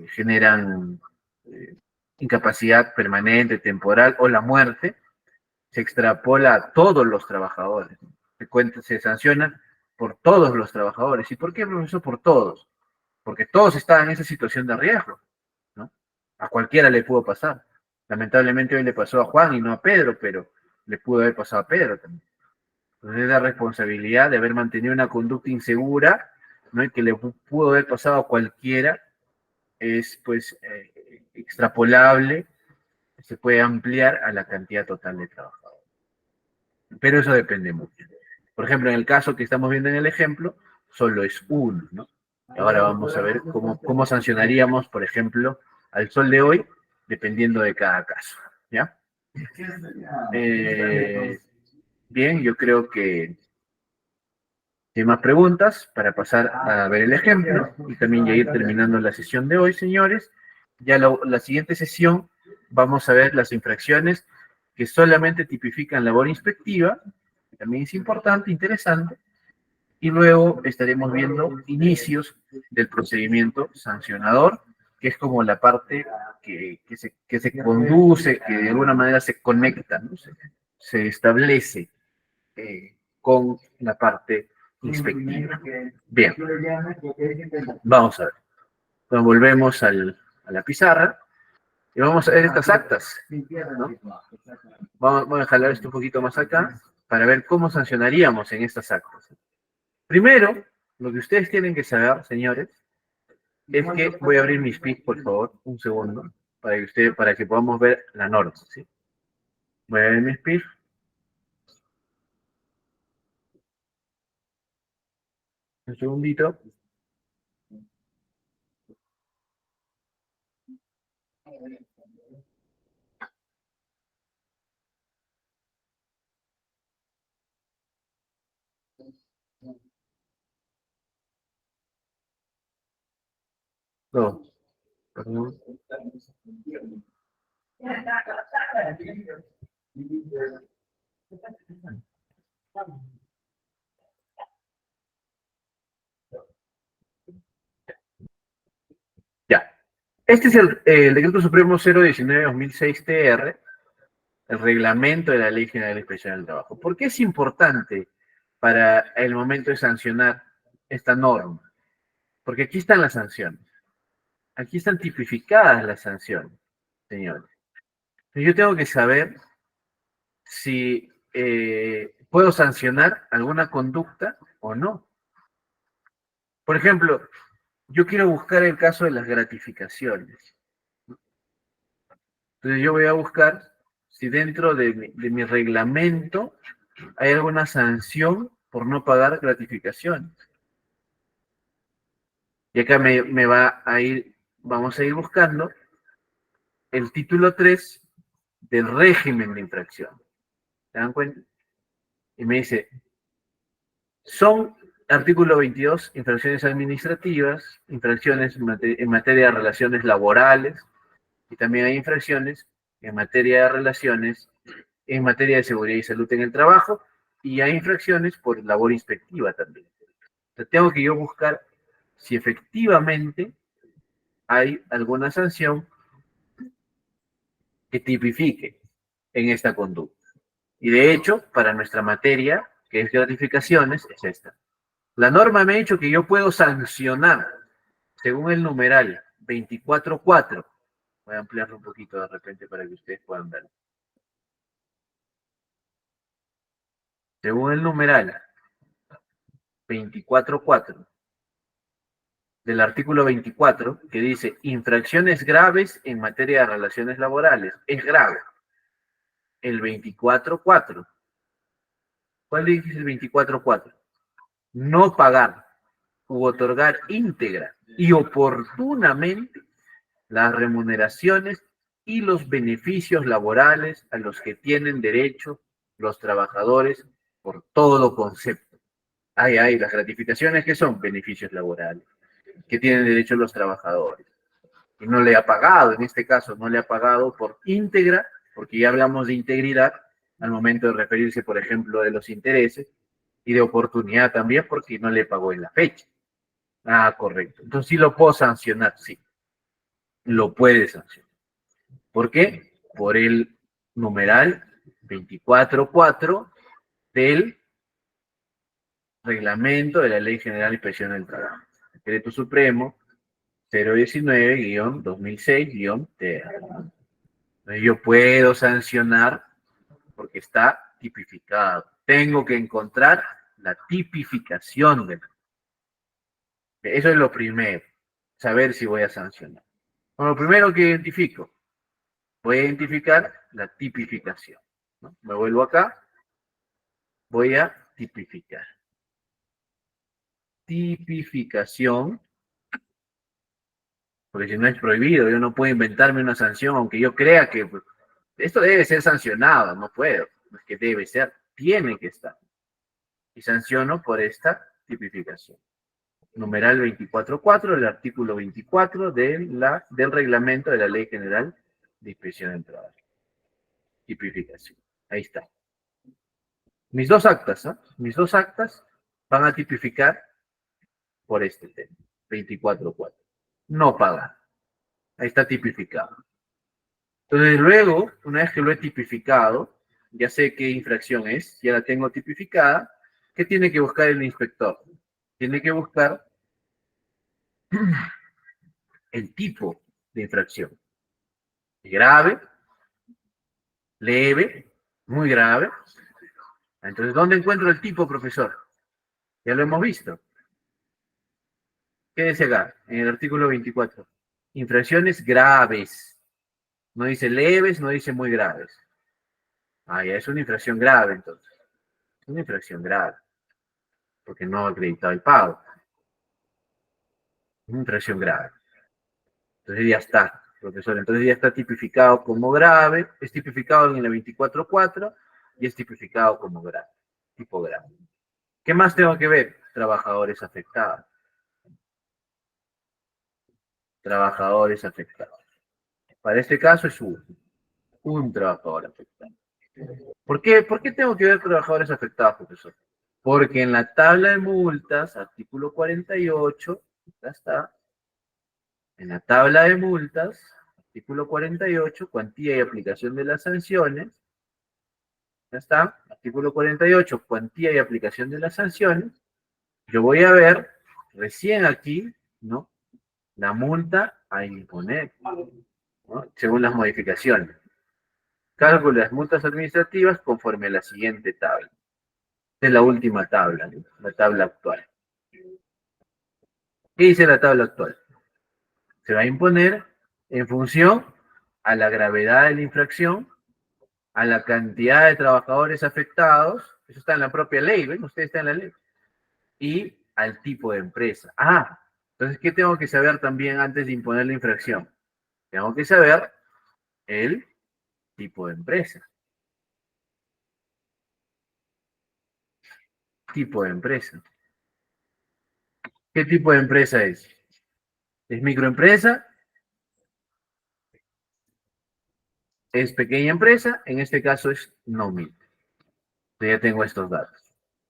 generan incapacidad permanente, temporal o la muerte, se extrapola a todos los trabajadores. Se sancionan por todos los trabajadores. ¿Y por qué, profesor? Por todos. Porque todos estaban en esa situación de riesgo, ¿no? A cualquiera le pudo pasar. Lamentablemente hoy le pasó a Juan y no a Pedro, pero le pudo haber pasado a Pedro también. Entonces la responsabilidad de haber mantenido una conducta insegura, ¿no? Y que le pudo haber pasado a cualquiera, es pues extrapolable, se puede ampliar a la cantidad total de trabajadores. Pero eso depende mucho. Por ejemplo, en el caso que estamos viendo en el ejemplo, solo es uno, ¿no? Ahora vamos a ver cómo sancionaríamos, por ejemplo, al sol de hoy, dependiendo de cada caso, ¿ya? Bien, yo creo que hay más preguntas para pasar a ver el ejemplo y también ya ir terminando la sesión de hoy, señores. Ya la siguiente sesión vamos a ver las infracciones que solamente tipifican labor inspectiva, que también es importante, interesante, y luego estaremos viendo inicios del procedimiento sancionador, que es como la parte que se conduce, que de alguna manera se conecta, ¿no? Se establece con la parte inspectiva. Bien, vamos a ver. Entonces volvemos a la pizarra y vamos a ver estas actas, ¿no? Vamos a jalar esto un poquito más acá para ver cómo sancionaríamos en estas actas. Primero, lo que ustedes tienen que saber, señores, es que voy a abrir mis PIC, por favor, un segundo, para que podamos ver la norma, ¿sí? Voy a abrir mis PIC. Un segundito. No, perdón. Ya. Este es el Decreto Supremo 019-2006-TR, el reglamento de la Ley General de Inspección del Trabajo. ¿Por qué es importante para el momento de sancionar esta norma? Porque aquí están las sanciones. Aquí están tipificadas las sanciones, señores. Entonces yo tengo que saber si puedo sancionar alguna conducta o no. Por ejemplo, yo quiero buscar el caso de las gratificaciones. Entonces yo voy a buscar si dentro de mi reglamento hay alguna sanción por no pagar gratificaciones. Y acá me va a ir, vamos a ir buscando el título 3 del régimen de infracción. ¿Se dan cuenta? Y me dice, son, artículo 22, infracciones administrativas, infracciones en materia de relaciones laborales, y también hay infracciones en materia de relaciones, en materia de seguridad y salud en el trabajo, y hay infracciones por labor inspectiva también. Entonces, tengo que yo buscar si efectivamente hay alguna sanción que tipifique en esta conducta. Y de hecho, para nuestra materia, que es gratificaciones, es esta. La norma me ha dicho que yo puedo sancionar, según el numeral 24.4. Voy a ampliarlo un poquito de repente para que ustedes puedan ver. Según el numeral 24.4 del artículo 24, que dice infracciones graves en materia de relaciones laborales. Es grave. El 24.4. ¿Cuál dice el 24.4? No pagar u otorgar íntegra y oportunamente las remuneraciones y los beneficios laborales a los que tienen derecho los trabajadores por todo concepto. Hay las gratificaciones que son beneficios laborales, que tienen derecho los trabajadores. Y no le ha pagado, en este caso no le ha pagado por íntegra, porque ya hablamos de integridad al momento de referirse, por ejemplo, de los intereses, y de oportunidad también, porque no le pagó en la fecha. Ah, correcto. Entonces sí lo puedo sancionar, sí. Lo puede sancionar. ¿Por qué? Por el numeral 24.4 del reglamento de la Ley General de Inspección del Trabajo. Decreto Supremo 019-2006-TR. Yo puedo sancionar porque está tipificado. Tengo que encontrar la tipificación de eso es lo primero, saber si voy a sancionar. Bueno, lo primero que identifico, voy a identificar la tipificación, ¿no? Me vuelvo acá, voy a tipificar. Tipificación, porque si no es prohibido, yo no puedo inventarme una sanción, aunque yo crea que pues, esto debe ser sancionado, no puedo, no es que debe ser, tiene que estar. Y sanciono por esta tipificación. Numeral 24.4, el artículo 24 del reglamento de la Ley General de inspección del trabajo. Tipificación. Ahí está. Mis dos actas, ¿no? Mis dos actas van a tipificar por este tema. 24.4. No pagar. Ahí está tipificado. Entonces luego, una vez que lo he tipificado, ya sé qué infracción es, ya la tengo tipificada, ¿qué tiene que buscar el inspector? Tiene que buscar el tipo de infracción. Grave, leve, muy grave. Entonces, ¿dónde encuentro el tipo, profesor? Ya lo hemos visto. ¿Qué dice acá? En el artículo 24. Infracciones graves. No dice leves, no dice muy graves. Ah, ya es una infracción grave, entonces. Es una infracción grave. Porque no ha acreditado el pago. Es una infracción grave. Entonces ya está, profesor. Entonces ya está tipificado como grave. Es tipificado en la 24.4 y es tipificado como grave. Tipo grave. ¿Qué más tengo que ver? Trabajadores afectados. Trabajadores afectados. Para este caso es un trabajador afectado. ¿Por qué tengo que ver trabajadores afectados, profesor? Porque en la tabla de multas, artículo 48, ya está, en la tabla de multas, artículo 48, cuantía y aplicación de las sanciones, ya está, artículo 48, cuantía y aplicación de las sanciones, yo voy a ver recién aquí, ¿no? La multa a imponer, ¿no? Según las modificaciones. Cálculo de las multas administrativas conforme a la siguiente tabla. Esta es la última tabla, ¿no? La tabla actual. ¿Qué dice la tabla actual? Se va a imponer en función a la gravedad de la infracción, a la cantidad de trabajadores afectados, eso está en la propia ley, ¿ven? Ustedes están en la ley, y al tipo de empresa. Ah, entonces, ¿qué tengo que saber también antes de imponer la infracción? Tengo que saber el tipo de empresa. Tipo de empresa. ¿Qué tipo de empresa es? ¿Es microempresa? ¿Es pequeña empresa? En este caso es no MIPE. Ya tengo estos datos.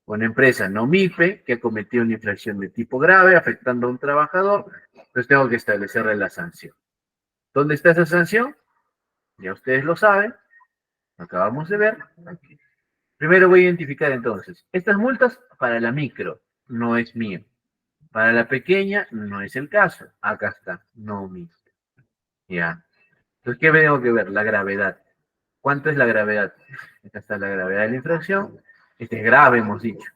Una empresa no MIPE que ha cometido una infracción de tipo grave afectando a un trabajador, pues tengo que establecerle la sanción. ¿Dónde está esa sanción? Ya ustedes lo saben, lo acabamos de ver. Aquí. Primero voy a identificar entonces, estas multas para la micro no es mío. Para la pequeña no es el caso. Acá está, no MIPE. Ya. Entonces, ¿qué tengo que ver? La gravedad. ¿Cuánto es la gravedad? Esta está la gravedad de la infracción. Este es grave, hemos dicho.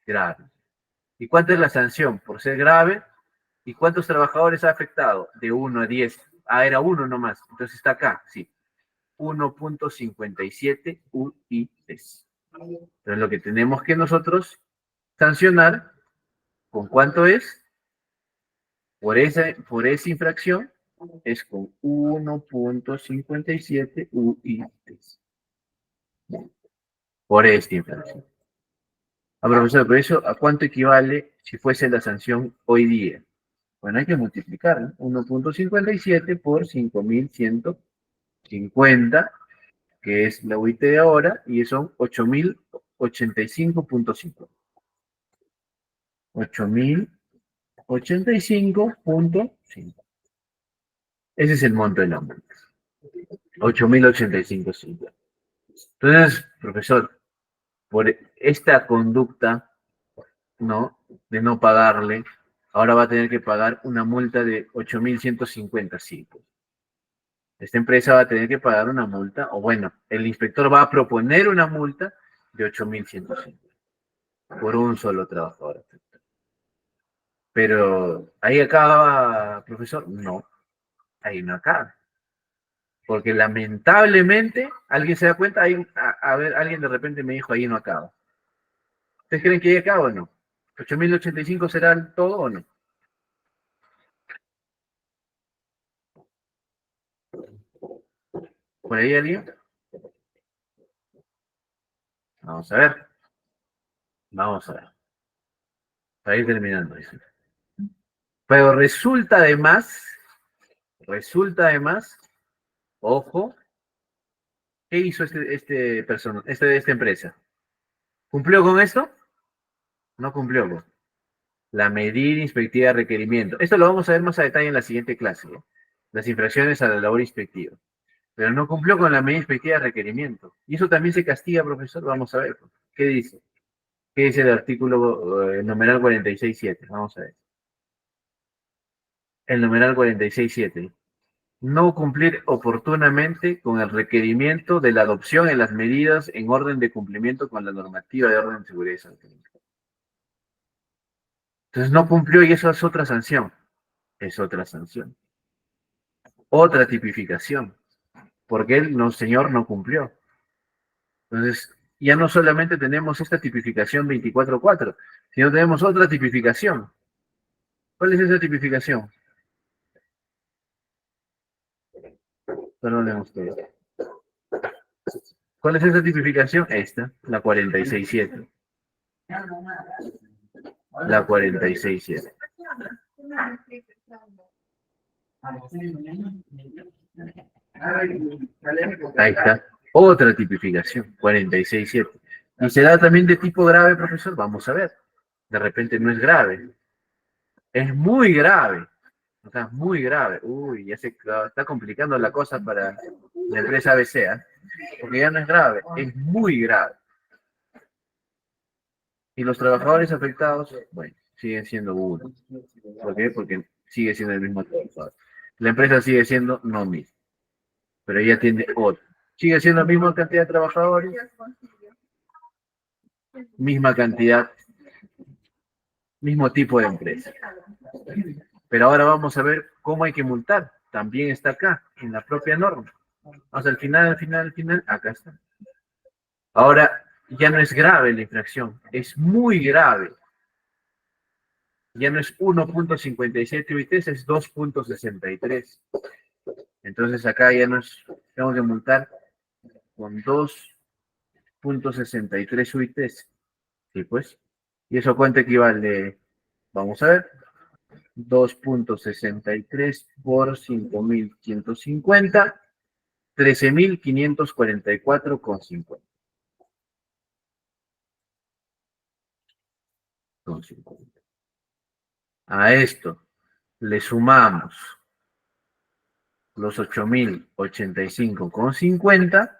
Grave. ¿Y cuánto es la sanción por ser grave? ¿Y cuántos trabajadores ha afectado? De 1 a 10. Ah, era 1 nomás. Entonces está acá, sí. 1.57 UITs. Entonces lo que tenemos que nosotros sancionar, ¿con cuánto es? Por esa infracción, es con 1.57 UITs. Por esta infracción. Ah, profesor, pero eso, ¿a cuánto equivale si fuese la sanción hoy día? Bueno, hay que multiplicar, ¿no? 1.57 por 5.150, que es la UIT de ahora, y son 8.085.5. 8.085.5. Ese es el monto de la multa. 8.085.5. Entonces, profesor, por esta conducta, ¿no? De no pagarle, ahora va a tener que pagar una multa de 8.155. Esta empresa va a tener que pagar una multa, o bueno, el inspector va a proponer una multa de 8.150 por un solo trabajador. Pero ahí acaba, profesor. No, ahí no acaba. Porque lamentablemente, alguien se da cuenta, a ver, alguien de repente me dijo, ahí no acaba. ¿Ustedes creen que ahí acaba o no? ¿8.085 será el todo o no? ¿Por ahí alguien? Vamos a ver. Vamos a ver. Para ir terminando. Dice. Pero resulta además Ojo, ¿qué hizo esta empresa? ¿Cumplió con esto? No cumplió con la medida inspectiva de requerimiento. Esto lo vamos a ver más a detalle en la siguiente clase, ¿eh? Las infracciones a la labor inspectiva. Pero no cumplió con la medida inspectiva de requerimiento. Y eso también se castiga, profesor. Vamos a ver. ¿Qué dice? ¿Qué dice el artículo numeral 46.7? Vamos a ver. El numeral 46.7. No cumplir oportunamente con el requerimiento de la adopción en las medidas en orden de cumplimiento con la normativa de orden de seguridad y salud. Entonces no cumplió y eso es otra sanción. Es otra sanción. Otra tipificación. Porque él, no, señor, no cumplió. Entonces, ya no solamente tenemos esta tipificación 24.4, sino tenemos otra tipificación. ¿Cuál es esa tipificación? Perdonen ustedes. ¿Cuál es esa tipificación? Esta, la 46.7. La 46.7. Ahí está. Otra tipificación, 46.7. ¿Y será también de tipo grave, profesor? Vamos a ver. De repente no es grave. Es muy grave. O sea, muy grave. Uy, ya se está complicando la cosa para la empresa ABC, ¿eh? Porque ya no es grave, es muy grave. Y los trabajadores afectados, bueno, siguen siendo uno. ¿Por qué? Porque sigue siendo el mismo trabajador. La empresa sigue siendo no mismo, pero ella tiene otro. Sigue siendo la misma cantidad de trabajadores, misma cantidad, mismo tipo de empresa. Pero ahora vamos a ver cómo hay que multar. También está acá, en la propia norma. Vamos al final, acá está. Ahora, ya no es grave la infracción, es muy grave. Ya no es 1.57 UITs, es 2.63. Entonces acá ya nos tenemos que multar con 2.63 UITs. ¿Sí, pues? ¿Y eso cuánto equivale? Vamos a ver. 2.63 por 5.150, 13.544,50. A esto le sumamos los 8.085,50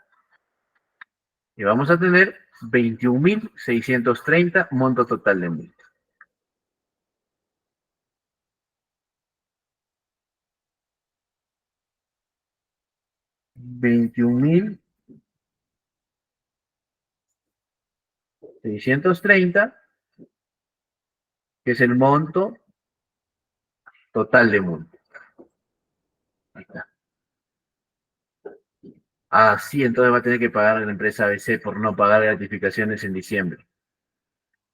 y vamos a tener 21.630 monto total de multa. 21.630, que es el monto total de multa. Ahí está. Así entonces va a tener que pagar la empresa ABC por no pagar gratificaciones en diciembre.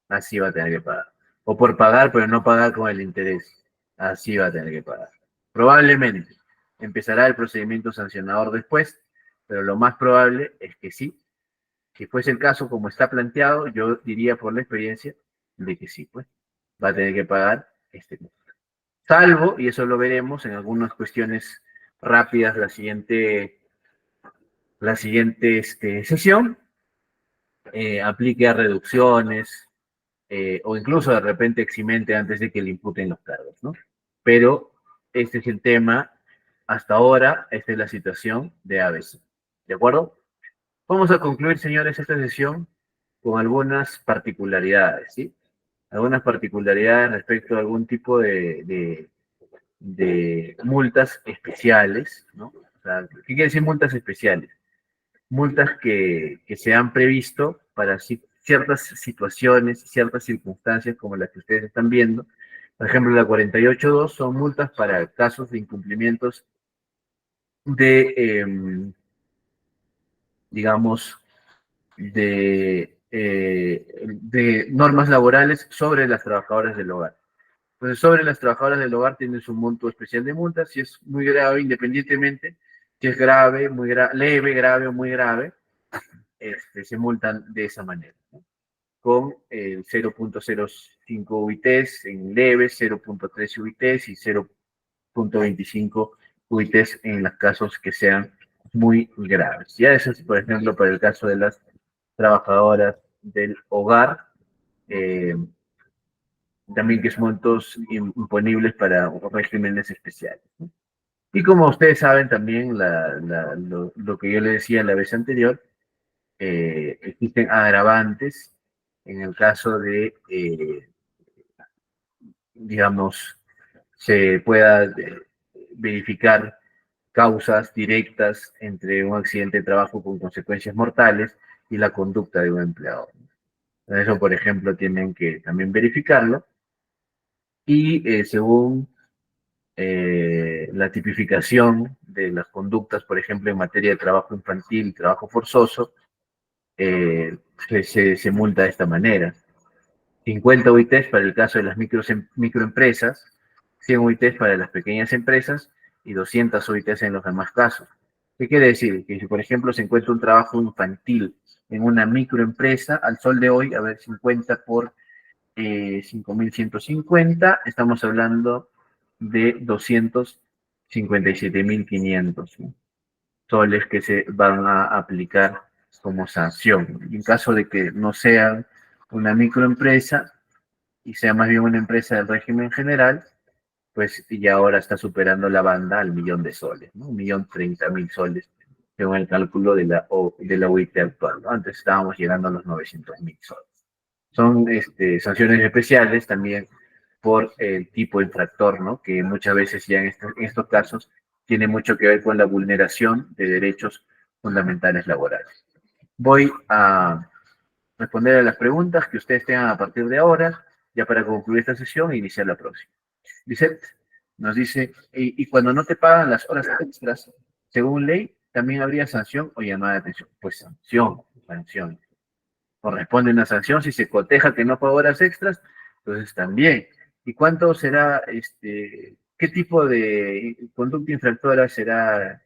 Así va a tener que pagar. O por pagar, pero no pagar con el interés. Así va a tener que pagar. Probablemente empezará el procedimiento sancionador después, pero lo más probable es que sí. Si fuese el caso como está planteado, yo diría por la experiencia de que sí, pues va a tener que pagar este mes. Salvo, y eso lo veremos en algunas cuestiones rápidas la siguiente sesión, aplique a reducciones o incluso de repente eximente antes de que le imputen los cargos, ¿no? Pero este es el tema, hasta ahora, esta es la situación de ABC. ¿De acuerdo? Vamos a concluir, señores, esta sesión con algunas particularidades, ¿sí? Algunas particularidades respecto a algún tipo de multas especiales, ¿no? O sea, ¿qué quiere decir multas especiales? Multas que se han previsto para ciertas situaciones, ciertas circunstancias como las que ustedes están viendo. Por ejemplo, la 48.2 son multas para casos de incumplimientos digamos, de normas laborales sobre las trabajadoras del hogar. Entonces, sobre las trabajadoras del hogar tienen su monto especial de multas, si es muy grave, independientemente si es grave, leve, grave o muy grave, se multan de esa manera, ¿no? Con el 0.05 UITs en leves, 0.3 UITs y 0.25 UITs en los casos que sean muy graves. Ya eso es, por ejemplo, para el caso de las trabajadoras del hogar, eh, también que son montos imponibles para regímenes especiales, ¿no? Y como ustedes saben también, lo que yo les decía la vez anterior, existen agravantes en el caso de, digamos, se pueda verificar causas directas entre un accidente de trabajo con consecuencias mortales y la conducta de un empleado. Eso, por ejemplo, tienen que también verificarlo y según la tipificación de las conductas, por ejemplo, en materia de trabajo infantil y trabajo forzoso, se multa de esta manera. 50 UITs para el caso de las microempresas, 100 UITs para las pequeñas empresas y 200 UITs en los demás casos. ¿Qué quiere decir? Que si, por ejemplo, se encuentra un trabajo infantil en una microempresa, al sol de hoy, a ver, 50 por 5.150, estamos hablando de 257.500, ¿no?, soles que se van a aplicar como sanción. Y en caso de que no sea una microempresa y sea más bien una empresa del régimen general, pues ya ahora está superando la banda al 1.000.000 de soles, ¿no? 1.030.000 soles, según el cálculo de la OIT actual, ¿no? Antes estábamos llegando a los 900.000 soles. Son sanciones especiales también por el tipo de infractor, ¿no? Que muchas veces ya en estos casos tiene mucho que ver con la vulneración de derechos fundamentales laborales. Voy a responder a las preguntas que ustedes tengan a partir de ahora, ya para concluir esta sesión e iniciar la próxima. Lisette nos dice, y cuando no te pagan las horas extras, según ley, también habría sanción o llamada de atención. Pues sanción. Corresponde una sanción si se coteja que no pagó horas extras, entonces también. ¿Y cuánto será, qué tipo de conducta infractora será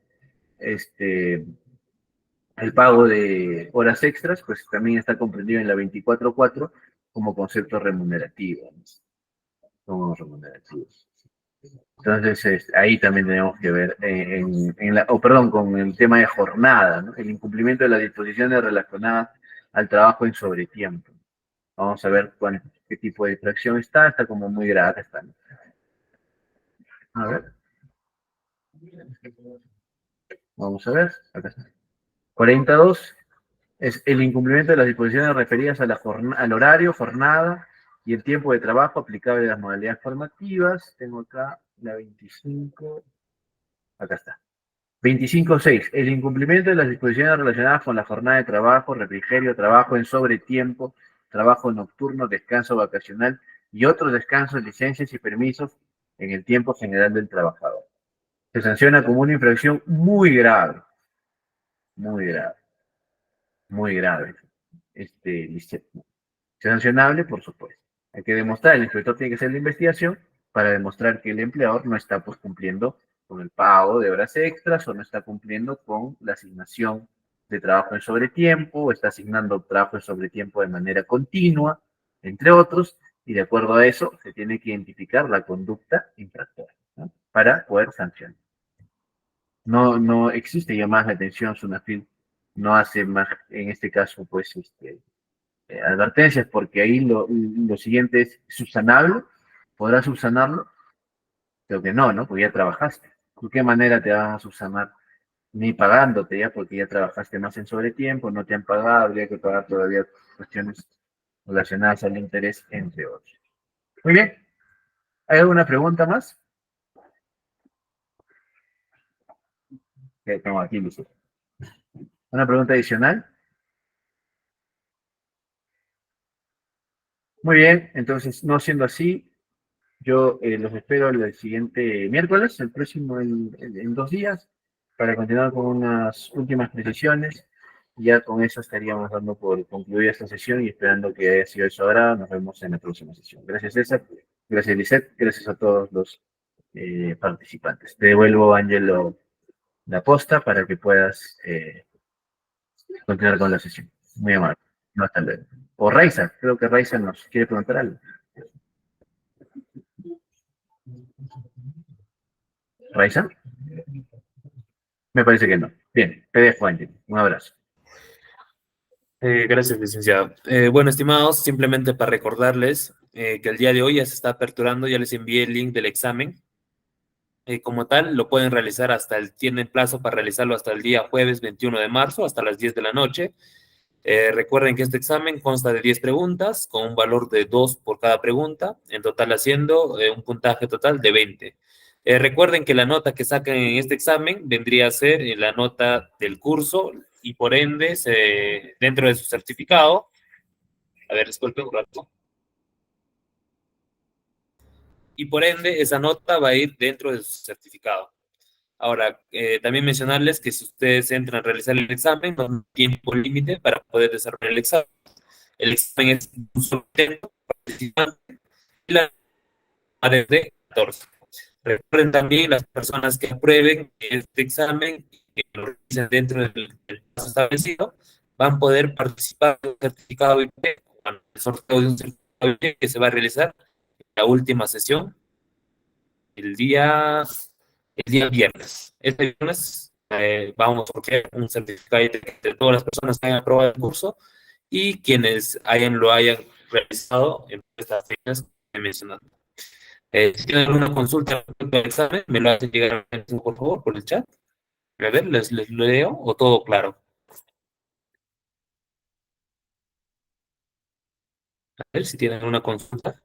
el pago de horas extras? Pues también está comprendido en la 24.4 como concepto remunerativo, ¿no? Como remunerativo. Entonces, ahí también tenemos que ver, perdón, con el tema de jornada, ¿no? El incumplimiento de las disposiciones relacionadas al trabajo en sobretiempo. Vamos a ver qué tipo de infracción está como muy grave, está, ¿no? A ver, vamos a ver, acá está. 42 es el incumplimiento de las disposiciones referidas a al horario, jornada y el tiempo de trabajo aplicable a las modalidades formativas. Tengo acá la 25, acá está. 25.6. El incumplimiento de las disposiciones relacionadas con la jornada de trabajo, refrigerio, trabajo en sobretiempo, trabajo nocturno, descanso vacacional y otros descansos, licencias y permisos en el tiempo general del trabajador. Se sanciona como una infracción muy grave, muy grave, muy grave. Sancionable, por supuesto. Hay que demostrar, el inspector tiene que hacer la investigación para demostrar que el empleador no está, pues, cumpliendo con el pago de horas extras o no está cumpliendo con la asignación de trabajo en sobretiempo o está asignando trabajo en sobretiempo de manera continua, entre otros, y de acuerdo a eso se tiene que identificar la conducta infractora, ¿no?, para poder sancionar. No existe llamadas de atención, SUNAFIL no hace más, en este caso, pues, advertencias, porque ahí lo siguiente es subsanable. ¿Podrás subsanarlo? Creo que no, ¿no? Porque ya trabajaste. ¿De qué manera te van a subsanar? Ni pagándote ya, porque ya trabajaste más en sobretiempo, no te han pagado, habría que pagar todavía cuestiones relacionadas al interés, entre otros. Muy bien. ¿Hay alguna pregunta más? Que tengo aquí, Luis. ¿Una pregunta adicional? Muy bien, entonces, no siendo así, yo los espero el siguiente miércoles, el próximo en 2 días, para continuar con unas últimas precisiones. Ya con eso estaríamos dando por concluida esta sesión y esperando que haya sido eso ahora. Nos vemos en la próxima sesión. Gracias, César. Gracias, Lisette. Gracias a todos los participantes. Te devuelvo, Ángelo, la posta para que puedas continuar con la sesión. Muy amable. No, hasta luego. O Raiza, creo que Raiza nos quiere preguntar algo. ¿Raiza? Me parece que no. Bien, te dejo, Angie. Un abrazo. Gracias, licenciado. Bueno, estimados, simplemente para recordarles que el día de hoy ya se está aperturando, ya les envié el link del examen. Como tal, lo pueden realizar tienen plazo para realizarlo hasta el día jueves 21 de marzo, hasta las 10 de la noche. Recuerden que este examen consta de 10 preguntas, con un valor de 2 por cada pregunta, en total haciendo un puntaje total de 20. Recuerden que la nota que saquen en este examen vendría a ser la nota del curso y por ende, dentro de su certificado, a ver, disculpe un rato, y por ende esa nota va a ir dentro de su certificado. Ahora, también mencionarles que si ustedes entran a realizar el examen, no hay tiempo límite para poder desarrollar el examen. El examen es un solo intento participante y la de 14. Recuerden también las personas que aprueben este examen y que lo realicen dentro del plazo establecido, van a poder participar del certificado IP, bueno, el sorteo de un certificado IP que se va a realizar en la última sesión el día, el día viernes. Este viernes vamos a sortear un certificado de todas las personas que hayan aprobado el curso y quienes lo hayan realizado en estas fechas que he mencionado. Si tienen alguna consulta respecto al examen, me lo hacen llegar, por favor, por el chat. A ver, les leo o todo claro. A ver si tienen alguna consulta.